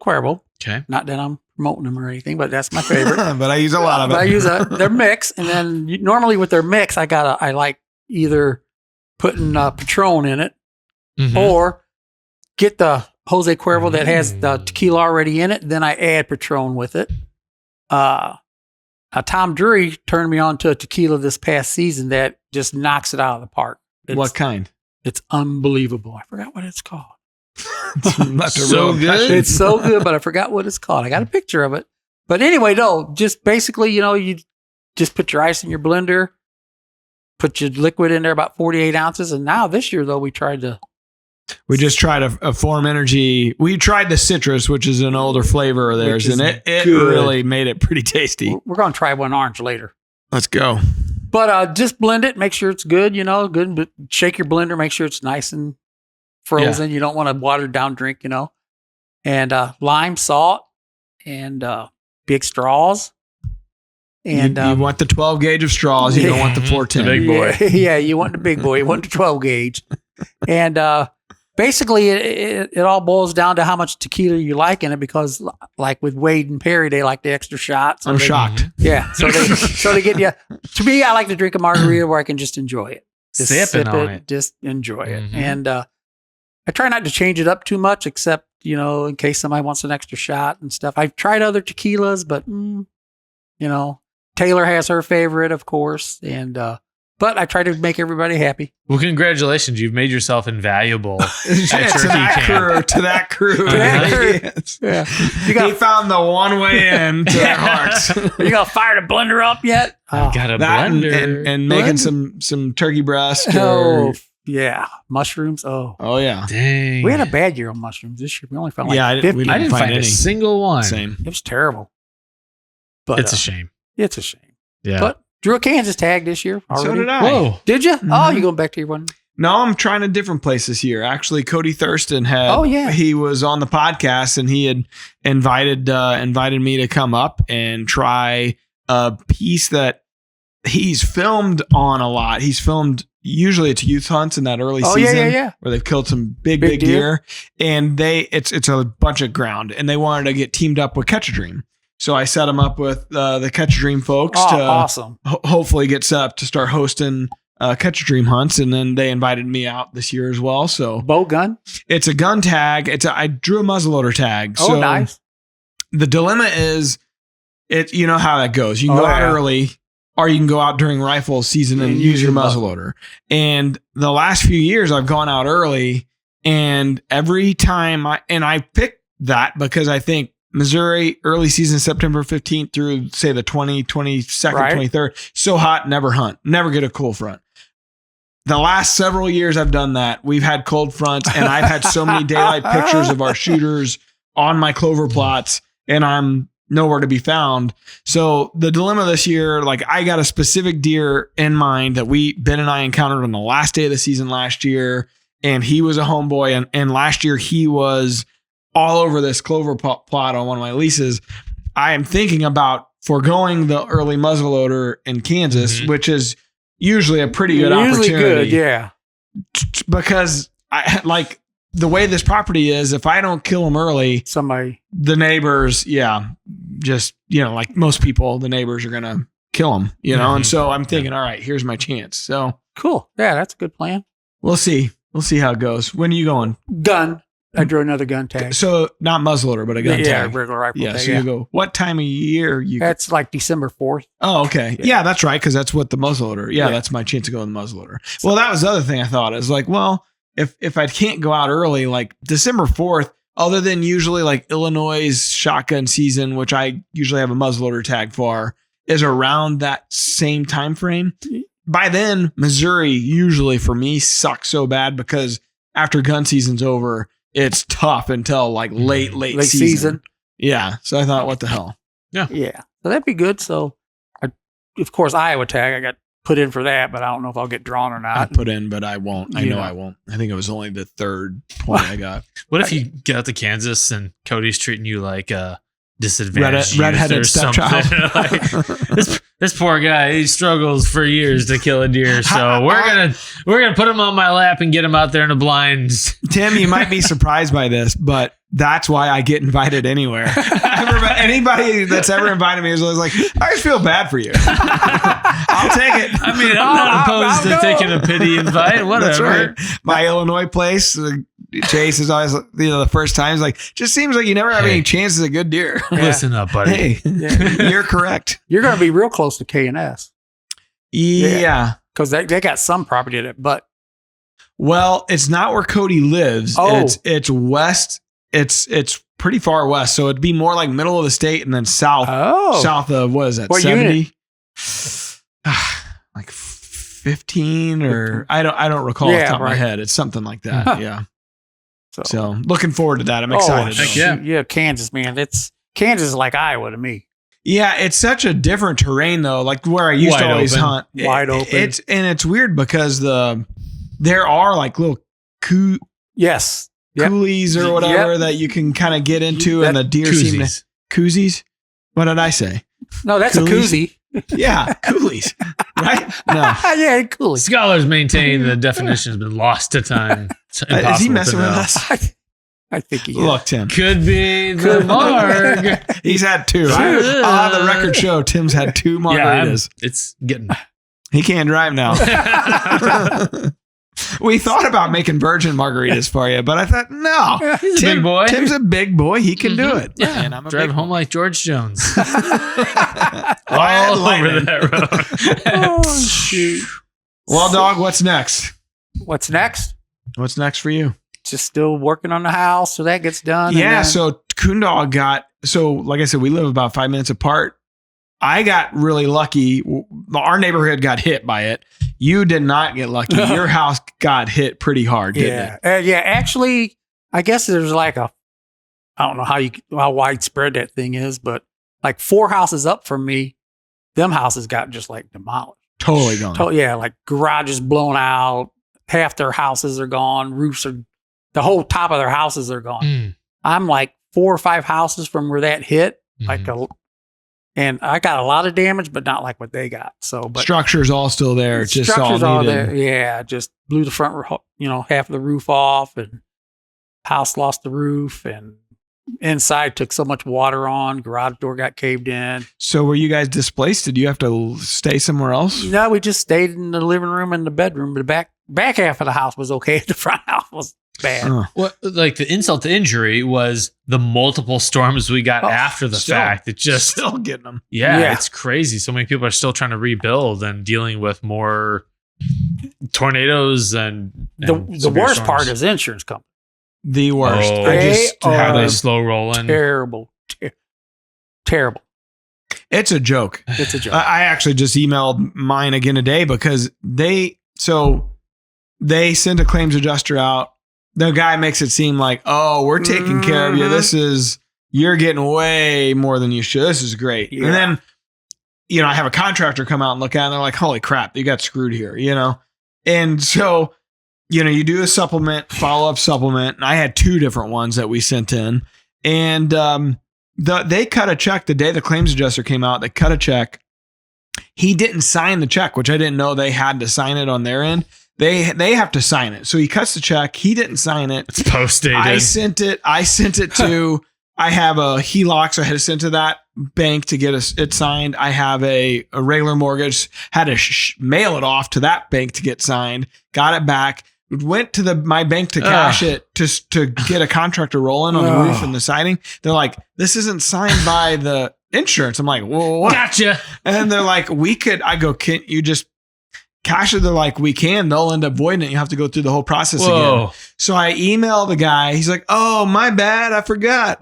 Cuervo. Okay. Not that I'm promoting them or anything, but that's my favorite. But I use a lot of it. But I use their mix, and then normally with their mix, I like either putting Patron in it or get the Jose Cuervo that has the tequila already in it. Then I add Patron with it. Tom Drury turned me on to a tequila this past season that just knocks it out of the park. What kind? It's unbelievable. I forgot what it's called. So good. It's so good, but I forgot what it's called. I got a picture of it. But anyway, no, just basically, you just put your ice in your blender, put your liquid in there, about 48 ounces. And now this year, though, we just tried a Phorm Energy. We tried the citrus, which is an older flavor of theirs, and it really made it pretty tasty. We're going to try one orange later. Let's go. But just blend it, make sure it's good, good. But shake your blender, make sure it's nice and frozen. Yeah. You don't want a watered down drink, And lime, salt, and big straws. And you want the 12 gauge of straws. You don't want the 410. The big boy. Yeah, you want the big boy. You want the 12 gauge. And basically, it all boils down to how much tequila you like in it, because like with Wade and Perry, they like the extra shots. I'm shocked. Yeah. So they get you. To me, I like to drink a margarita where I can just enjoy it. Just sip it. Just enjoy it. And I try not to change it up too much, except, in case somebody wants an extra shot and stuff. I've tried other tequilas, but, Taylor has her favorite, of course. And But I try to make everybody happy. Well, congratulations. You've made yourself invaluable at to turkey that camp. crew. To that crew. Yes. Yeah. He found the one way in to their hearts. You got to fire the blender up yet? Got a That blender. and making some turkey breast. Oh, yeah. Mushrooms. Oh yeah. Dang. We had a bad year on mushrooms this year. We only found like Yeah, 50. we I didn't find any. a single one. Same. It was terrible. But It's a shame. It's a shame. Yeah. But drew a Kansas tag this year already. So did I. Whoa. Did you? Oh, Mhm. you going back to your one? No, I'm trying a different place this year. Actually, Cody Thurston had. Oh, yeah. He was on the podcast and he had invited me to come up and try a piece that he's filmed on a lot. He's filmed usually it's youth hunts in that early Oh, season yeah. where they've killed some big Big deer, and it's a bunch of ground, and they wanted to get teamed up with Catch a Dream. So I set him up with the Catch a Dream folks Oh, to awesome. hopefully get set up to start hosting Catch a Dream hunts, and then they invited me out this year as well. So Bow gun. it's a gun tag. I drew a muzzleloader tag. Oh, So nice. the dilemma is, you know how that goes. You can go out yeah. early, or you can go out during rifle season and use your muzzleloader. And the last few years, I've gone out early, and every time I picked that because I think Missouri early season, September 15th through say the 22nd, Right. 23rd, so hot, never hunt, never get a cold front. The last several years I've done that. We've had cold fronts, and I've had so many daylight pictures of our shooters on my clover plots, and I'm nowhere to be found. So the dilemma this year, like I got a specific deer in mind that Ben and I encountered on the last day of the season last year, and he was a homeboy, and last year he was all over this clover plot on one of my leases. I am thinking about foregoing the early muzzleloader in Kansas, which is usually a pretty good Usually opportunity. good, yeah. Because I like the way this property is, if I don't kill them early, Somebody. the neighbors, just, like most people, the neighbors are going to kill them, And so I'm thinking, all right, here's my chance. So Cool. Yeah, that's a good plan. we'll see. We'll see how it goes. When are you going? Gun. I drew another gun tag. So not muzzleloader, but a gun yeah, tag. regular rifle Yeah. tag. So you go, what time of year you That's like December 4th. Oh, okay. Yeah, that's right. Because that's what the muzzleloader. Yeah, Yeah. that's my chance to go in the muzzleloader. Well, that was the other thing I thought. Is like, well, if I can't go out early, like December 4th, other than usually like Illinois' shotgun season, which I usually have a muzzleloader tag for, is around that same time frame. By then, Missouri usually for me sucks so bad because after gun season's over, it's tough until like late season. Yeah. So I thought, what the hell? Yeah. So that'd be good. So, of course, Iowa tag, I got put in for that, but I don't know if I'll get drawn or I not. put in, but I won't. I know Yeah. I won't. I think it was only the third point I got. What if you get out to Kansas and Cody's treating you like a disadvantaged Redheaded youth or something? stepchild. Like, this poor guy, he struggles for years to kill a deer. So we're gonna put him on my lap and get him out there in the blinds. Tim, you might be surprised by this, but that's why I get invited anywhere. Anybody that's ever invited me is always like, I just feel bad for you. I'll take it. I mean, I'm not opposed to taking a pity invite. Whatever. That's right. My Illinois place, Chase is always, the first time, is like, just seems like you never have any chances of good deer. Listen up, buddy. Hey, you're correct. You're going to be real close to K&S Yeah. because they got some property at it, but Well, it's not where Cody lives. Oh. It's west. It's pretty far west. So it'd be more like middle of the state and then south. South of, what is that? What 70? Like 15 or I don't recall off the top of my head. It's something like that. Huh. Yeah. So, So looking forward to that. I'm excited. heck yeah. Yeah, Kansas, man. Kansas is like Iowa to me. Yeah, it's such a different terrain though. Like where I used to Wide always open. hunt. Wide open. It's weird because there are like little Yes. Yep. coulees or whatever Yep. that you can kind of get into, and the deer seem to Koozies. koozies. What did I say? No, that's Coolies? a koozie. Yeah, coolies. Right? No. Yeah, koozie. Scholars maintain the definition has been lost to time. It's Is he impossible messing to with know. us? I think he is. Look, Tim. Could be the marg. He's had two. I'll have the record show Tim's had two margaritas. It's getting. He can't drive now. We thought about making virgin margaritas for you, but I thought, no. He's a big boy. Tim's a big boy. He can do it. Yeah, And I'm a drive big home like George Jones. Quiet All over lightning. that road. Oh, shoot. Well, dog, what's next? What's next? What's next for you? Just still working on the house, so that gets done. Yeah. So Coon Dog like I said, we live about 5 minutes apart. I got really lucky. Our neighborhood got hit by it. You did not get lucky. Your house got hit pretty hard, didn't it? Yeah. Actually, I guess there's like I don't know how widespread that thing is, but like 4 houses up from me, them houses got just like demolished. Totally gone. Yeah, like garages blown out. Half their houses are gone. The whole top of their houses are gone. I'm like 4 or 5 houses from where that hit. And I got a lot of damage, but not like what they got. But structure's all still there. It's just structure's all all needed. there. Yeah, just blew the front, half of the roof off, and house lost the roof, and inside took so much water on. Garage door got caved in. So were you guys displaced? Did you have to stay somewhere else? No, we just stayed in the living room and the bedroom. But the back half of the house was okay. The front house was bad. Well, like the insult to injury was the multiple storms we got after the fact. It just still getting them. Yeah, it's crazy. So many people are still trying to rebuild and dealing with more tornadoes and the worst storms. part is insurance company. The worst. Oh, I just how they slow rolling. Terrible. Terrible. It's a joke. It's a joke. I actually just emailed mine again today because they sent a claims adjuster out. The guy makes it seem like, oh, we're taking care of you. You're getting way more than you should. This is great. Yeah. And then, I have a contractor come out and look at it and they're like, holy crap, you got screwed here, And so, you do a follow-up supplement. And I had 2 different ones that we sent in. And they cut a check the day the claims adjuster came out. They cut a check. He didn't sign the check, which I didn't know they had to sign it on their end. They have to sign it. So he cuts the check. He didn't sign it. It's post-dated. I sent it to, I have a HELOC, so I had to send to that bank to get it signed. I have a regular mortgage, had to mail it off to that bank to get signed, got it back, went to my bank to cash it to get a contractor rolling on the roof and the siding. They're like, this isn't signed by the insurance. I'm like, whoa, what? Gotcha. And they're like, I go, can't you just cash it? They're like, we can. They'll end up voiding it. You have to go through the whole process again. So I email the guy. He's like, oh, my bad. I forgot.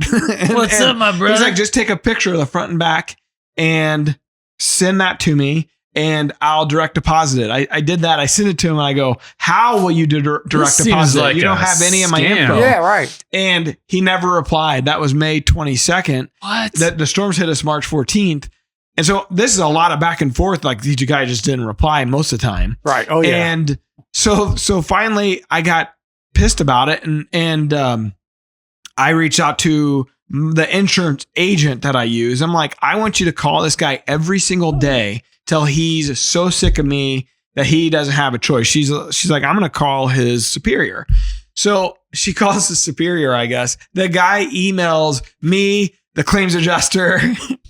What's up, my brother? He's like, just take a picture of the front and back and send that to me and I'll direct deposit it. I did that. I sent it to him and I go, how will you direct deposit it? You don't have any of my info. Yeah, right. And he never replied. That was May 22nd. What? The storms hit us March 14th. And so this is a lot of back and forth. Like the guy just didn't reply most of the time. Right. Oh yeah. And so finally I got pissed about it. And I reached out to the insurance agent that I use. I'm like, I want you to call this guy every single day till he's so sick of me that he doesn't have a choice. She's like, I'm going to call his superior. So she calls the superior, I guess. The guy emails me, the claims adjuster,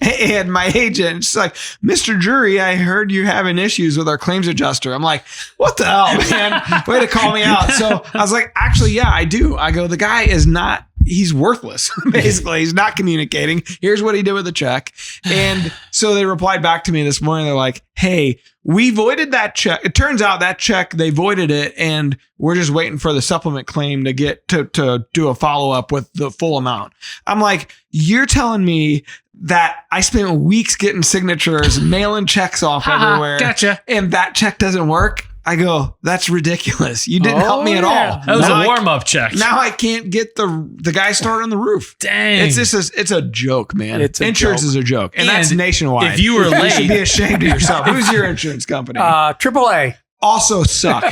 and my agent. She's like, Mr. Drury, I heard you having issues with our claims adjuster. I'm like, what the hell, man? Way to call me out. So I was like, actually, yeah, I do. I go, the guy is not, he's worthless. Basically, he's not communicating. Here's what he did with the check. And so they replied back to me this morning. They're like, hey, we voided that check. It turns out that check, they voided it. And we're just waiting for the supplement claim to get to do a follow up with the full amount. I'm like, you're telling me that I spent weeks getting signatures, mailing checks off everywhere. Gotcha. And that check doesn't work. I go, that's ridiculous. You didn't help me at all. That was a warm-up check. Now I can't get the guy started on the roof. Dang. It's a joke, man. Insurance joke. is a joke. And that's nationwide. If you were late, you should be ashamed of yourself. Who's your insurance company? AAA. Also suck.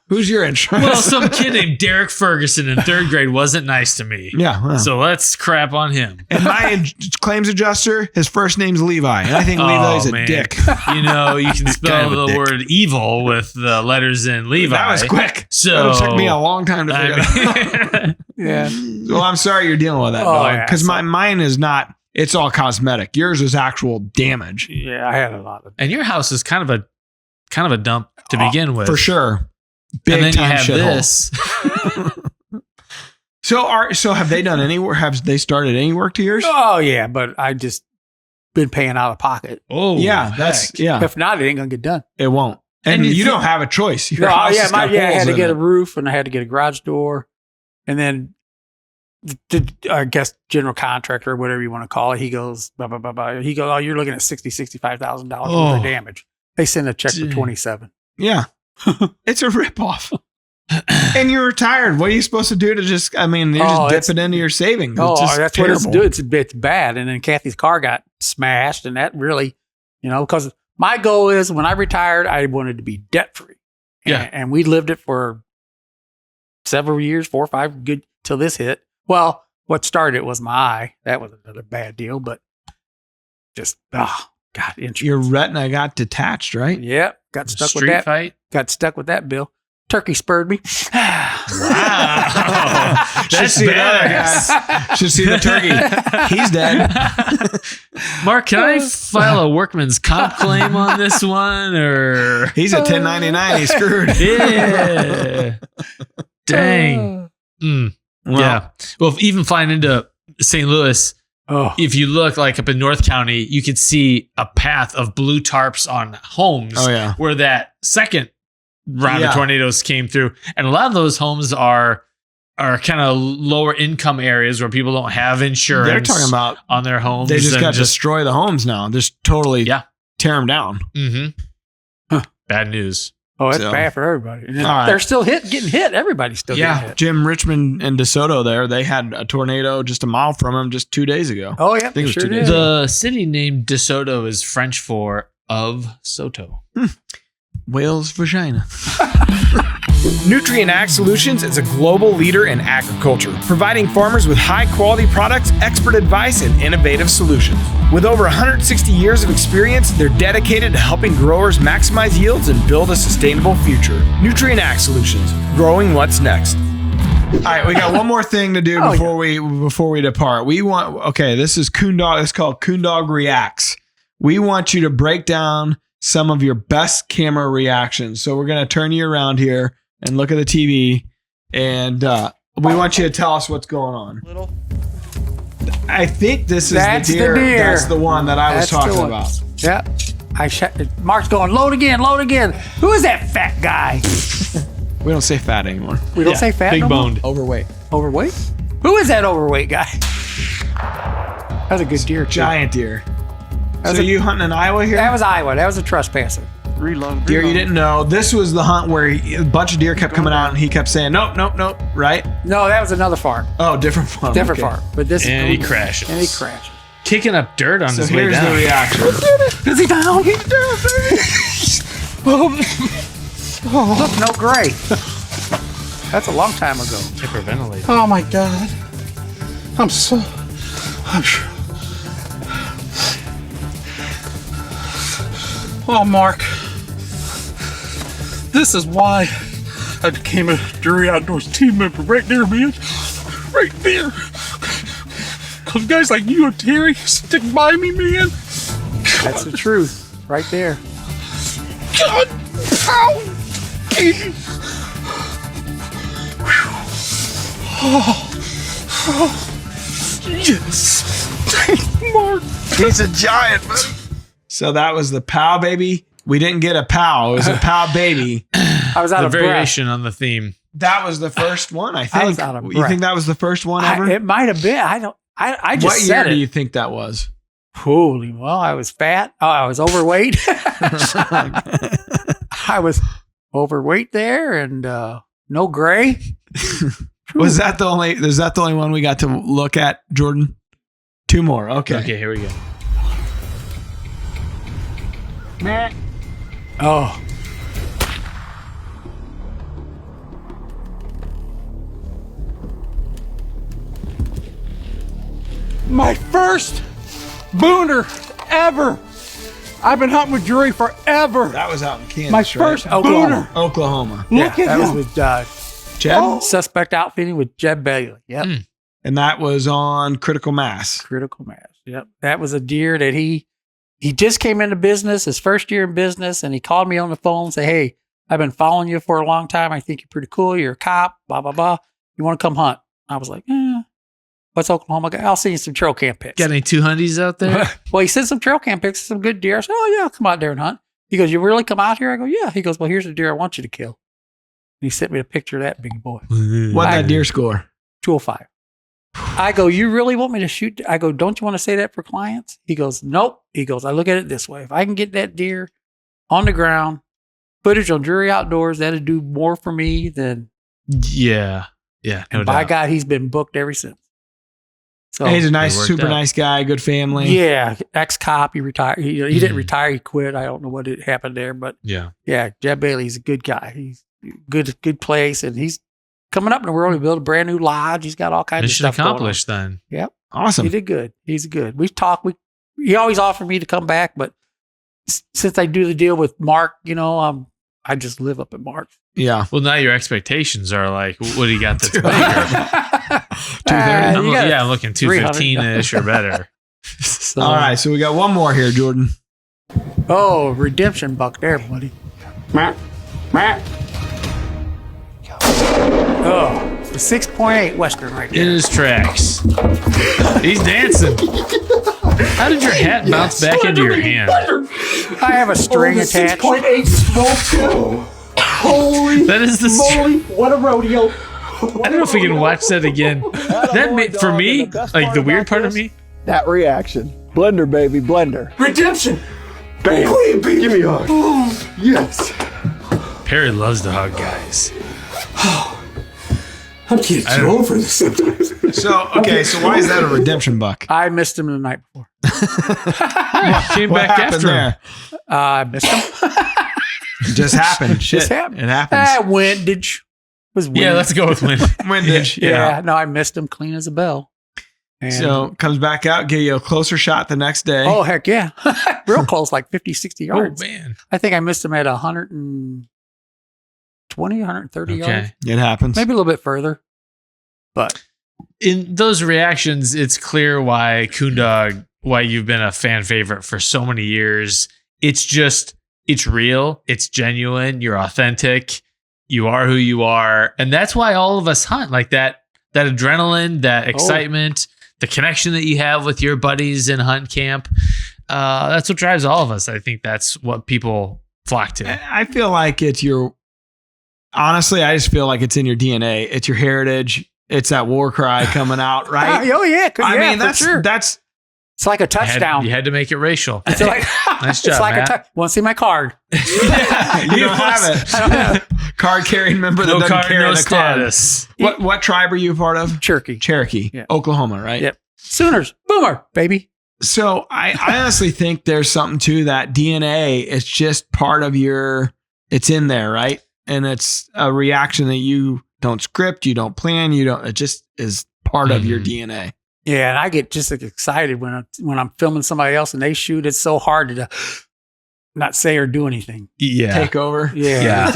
Who's your insurance? Well, some kid named Derek Ferguson in 3rd grade wasn't nice to me. Yeah. Well. So let's crap on him. And my claims adjuster, his first name's Levi. And I think Levi's a dick. You know, you can spell the word evil with the letters in Levi. That was quick. So it took me a long time to figure it out. Yeah. Well, I'm sorry you're dealing with that, dog. Because mine is not, it's all cosmetic. Yours is actual damage. Yeah, I had a lot of. And your house is kind of a dump to begin with. For sure. Big and then time you have shithole. this. So have they done any work? Have they started any work to yours? Oh yeah, but been paying out of pocket. Oh, yeah, heck. If not, it ain't gonna get done. It won't. And you don't have a choice. Your No, house yeah, has got I had holes to in get it. a roof and I had to get a garage door. And then I guess general contractor or whatever you want to call it, he goes, blah, blah, blah, blah. He goes, oh, you're looking at $65,000 worth of damage. They send a check for 27. Yeah. It's a ripoff. And you're retired. What are you supposed to do to just, I mean, you're just dipping into your savings. Oh, It's just that's terrible. what it's doing. It's bad. And then Kathy's car got smashed. And that really, because my goal is when I retired, I wanted to be debt free. Yeah. And we lived it for several years, 4 or 5, good till this hit. Well, what started it was my eye. That was another bad deal, but just, God, insurance. Your retina got detached, right? Yep. Got stuck with Street that. fight. Got stuck with that bill. Turkey spurred me. Wow. That's badass. Should see the turkey. He's dead. Mark, can I file a workman's comp claim on this one? Or He's at 1099. He's screwed. yeah. Dang. Well, Yeah. Well, even flying into St. Louis, if you look like up in North County, you could see a path of blue tarps on homes. Oh, yeah. Where that second round of tornadoes came through. And a lot of those homes are kind of lower income areas where people don't have insurance. They're talking about on their homes. they just got to destroy the homes now. Just totally tear them down. Mm-hmm. Bad news. Oh, it's So- bad for everybody. And All right. they're still getting hit. Everybody's still getting hit. Jim Richmond and DeSoto there, they had a tornado just a mile from them just 2 days ago. Oh, yeah. think it was sure 2 did. days. The city named DeSoto is French for of Soto. Whale's vagina. Nutrient Ag Solutions is a global leader in agriculture, providing farmers with high-quality products, expert advice, and innovative solutions. With over 160 years of experience, they're dedicated to helping growers maximize yields and build a sustainable future. Nutrient Ag Solutions, growing what's next. All right, we got one more thing to do before we depart. This is Coon Dog. It's called Coon Dog Reacts. We want you to break down some of your best camera reactions. So we're going to turn you around here and look at the TV, and we want you to tell us what's going on. I think this is That's the deer. the deer. That's the one that I was That's the talking one. about. Yeah. Mark's going, load again, load again. Who is that fat guy? We don't say fat anymore. We don't say fat Big no more? boned. Overweight. Overweight? Who is that overweight guy? That was a good deer, too. Giant deer. was So a- you hunting in Iowa here? That was Iowa. That was a trespasser. Deer you didn't know. This was the hunt where a bunch of deer kept coming out and he kept saying, nope, nope, nope, right? No, that was another farm. Oh, different farm. Different Okay. farm. But this And he crashes. And he crashes. Kicking up dirt on So his way here's down. the reaction. Is he down? He's down, baby. Look, no gray. That's a long time ago. Hyperventilating. Oh my God. I'm Oh, Mark. This is why I became a Drury Outdoors team member right there, man. Right there. Because guys like you and Terry stick by me, man. That's the truth. Right there. God. Ow. Baby. Yes. Mark. He's a giant, man. So that was the POW baby. We didn't get a POW. It was a POW baby. I was out The of breath. variation on the theme. That was the first one, I think. I was out of You breath. think that was the first one ever? It might have been. I just What year said do it. you think that was? Holy, well, I was fat. Oh, I was overweight. I was overweight there and no gray. Was that the only? Is that the only one we got to look at, Jordan? Two more. Okay. Okay, here we go. Oh, my first booner ever. I've been hunting with Drury forever. That was out in Kansas. My right? first Oklahoma. booner. Oklahoma. Look at that him. was with Jed? suspect outfitting with Jed Bailey. Yep. And that was on Critical Mass. Critical mass. Yep. That was a deer that he just came into business, his first year in business, and he called me on the phone and said, "Hey, I've been following you for a long time. I think you're pretty cool. You're a cop, blah, blah, blah. You want to come hunt?" I was like, What's Oklahoma got? I'll send you some trail cam pics. Got any 200s out there? Well, he sent some trail cam pics of some good deer. I said, oh, yeah, I'll come out there and hunt. He goes, you really come out here? I go, yeah. He goes, well, here's the deer I want you to kill. And he sent me a picture of that big boy. What'd that deer score? 205. I go, you really want me to shoot? I go, don't you want to say that for clients? He goes, nope. He goes, I look at it this way. If I can get that deer on the ground, footage on Drury Outdoors, that'll do more for me than. Yeah. Yeah. No And by doubt. God, he's been booked ever since. So He's a nice, It worked super out. nice guy, good family. yeah, ex-cop. He retired. He didn't retire. He quit. I don't know what happened there, but Yeah. yeah, Jeb Bailey's a good guy. He's good place, and he's coming up in the world. He built a brand new lodge. He's got all kinds Mission of stuff accomplished then. going on. Yep, Awesome. he did good. He's good. We talked. He always offered me to come back, but since I do the deal with Mark, I just live up at Mark. Yeah. Well, now your expectations are like, what do you got that's better? You got I'm looking 215-ish or better. So- All right. So we got one more here, Jordan. Oh, redemption buck there, buddy. Oh, the 6.8 Western right In there. his tracks. He's dancing. How did your hat bounce back into your hand? I have a string attached. 6.8 smoke too. Holy That is the moly, what a rodeo. I don't know if we can watch that again. That made, for me, like the weird part of me. That reaction. Blender, baby, blender. Redemption. Bam. Give me a hug. Yes. Perry loves to hug guys. I'm getting too old for this sometimes. So, okay. So why is that a redemption buck? I missed him the night before. Came What back happened after him. there? I missed him. It just happened. Shit. Just happened. It happens. Windage. Was Yeah, let's go with win. Windage. Yeah. No, I missed him clean as a bell. And, So comes back out, give you a closer shot the next day. oh, heck yeah. Real close, like 50, 60 Oh, yards. man. I think I missed him at 120, 130 yards. Okay. It happens. Maybe a little bit further. But In those reactions, it's clear why Coon Dog, why you've been a fan favorite for so many years. It's real. It's genuine. You're authentic. You are who you are. And that's why all of us hunt like that adrenaline, that excitement, the connection that you have with your buddies in hunt camp. That's what drives all of us. I think that's what people flock to. I feel like it's honestly, I just feel like it's in your DNA. It's your heritage. It's that war cry coming out, right? oh yeah, I mean, for sure. that's It's like a touchdown. You had to make it racial. It's like, Nice job, it's like Matt. Want to see my card? you don't have it. I don't have Card carrying member that No doesn't card, carry no the status. card. What tribe are you a part of? Cherokee. Cherokee, Yeah. Oklahoma, right? Yep. Sooners. Boomer, baby. So I honestly think there's something to that DNA. It's just part of it's in there, right? And it's a reaction that you don't script, you don't plan, it just is part of your DNA. Yeah, and I get just excited when I'm filming somebody else and they shoot. It's so hard to not say or do anything. Yeah. Take over. Yeah.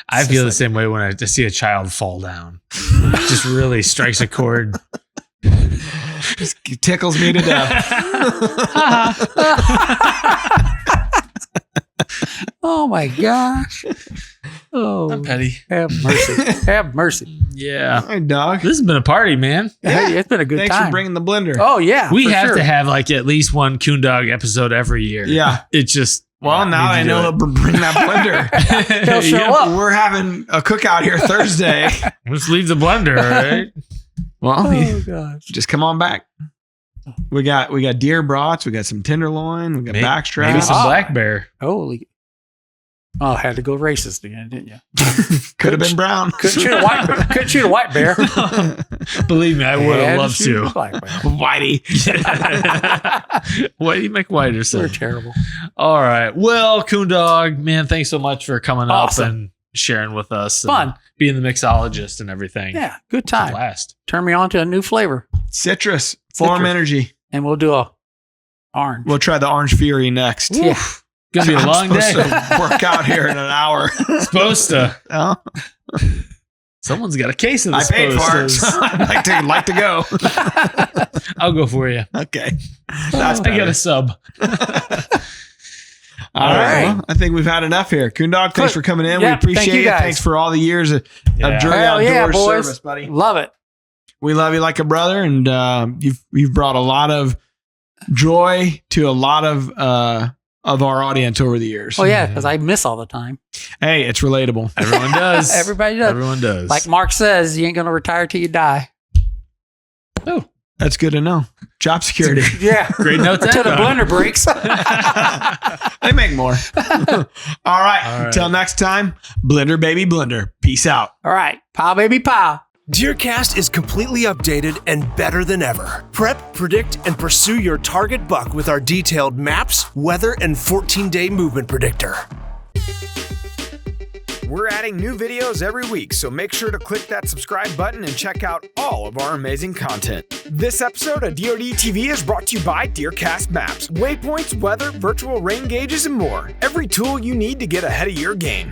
I feel the same way when I just see a child fall down. It just really strikes a chord. It tickles me to death. Oh my gosh. Oh, I'm petty. have mercy. Have mercy. Yeah. Hey, dog. This has been a party, man. Hey, it's been a good Thanks time. for bringing the blender. Oh yeah, We for have sure. to have like at least one Coon Dog episode every year. Yeah. It just. Well, now I know they'll bring that blender. They'll show up. We're having a cookout here Thursday. Let's leave the blender, all right? Well, Oh gosh. just come on back. We got deer brats. We got some tenderloin. We got backstrap. Maybe some Ah. black bear. Holy. Oh, had to go racist again, didn't you? Could have been brown. Couldn't shoot a white bear. Couldn't shoot a white bear. Believe me, I would Had have loved shoot to. a black bear. Whitey. Whitey McWhite or They're something. terrible. All right. Well, Coon Dog, man, thanks so much for coming Awesome. up and sharing with us. and Fun. Being the mixologist and everything. Yeah, good It's a time. blast. Turn me on to a new flavor, Citrus. Phorm Citrus. Energy. and we'll do a orange. We'll try the Orange Fury next. Yeah. Gonna be a I'm long day. supposed to work out here in an hour. Supposed to. Oh, Someone's got a case of the I paid for it. supposed So I'd like to go. to. I'll go for you. Okay. That's I better. got a sub. All right. right. Well, I think we've had enough here. Coon Dog, thanks for coming in. Yeah, we appreciate thank you it. guys. Thanks for all the years of Yeah. Drury Hell yeah, Outdoors boys. service, buddy. Love it. We love you like a brother, and you've brought a lot of joy to a lot of our audience over the years. Oh yeah, because I miss all the time. Hey, it's relatable. Everyone does. Everybody does. Everyone does. Like Mark says, you ain't gonna retire till you die. Oh, that's good to know. Job security. Yeah, Great note. until the blender breaks. They make more. All right. Until next time, blender baby blender. Peace out. All right, pow baby pow. DeerCast is completely updated and better than ever. Prep, predict, and pursue your target buck with our detailed maps, weather, and 14-day movement predictor. We're adding new videos every week, so make sure to click that subscribe button and check out all of our amazing content. This episode of DoD TV is brought to you by DeerCast Maps, waypoints, weather, virtual rain gauges, and more. Every tool you need to get ahead of your game.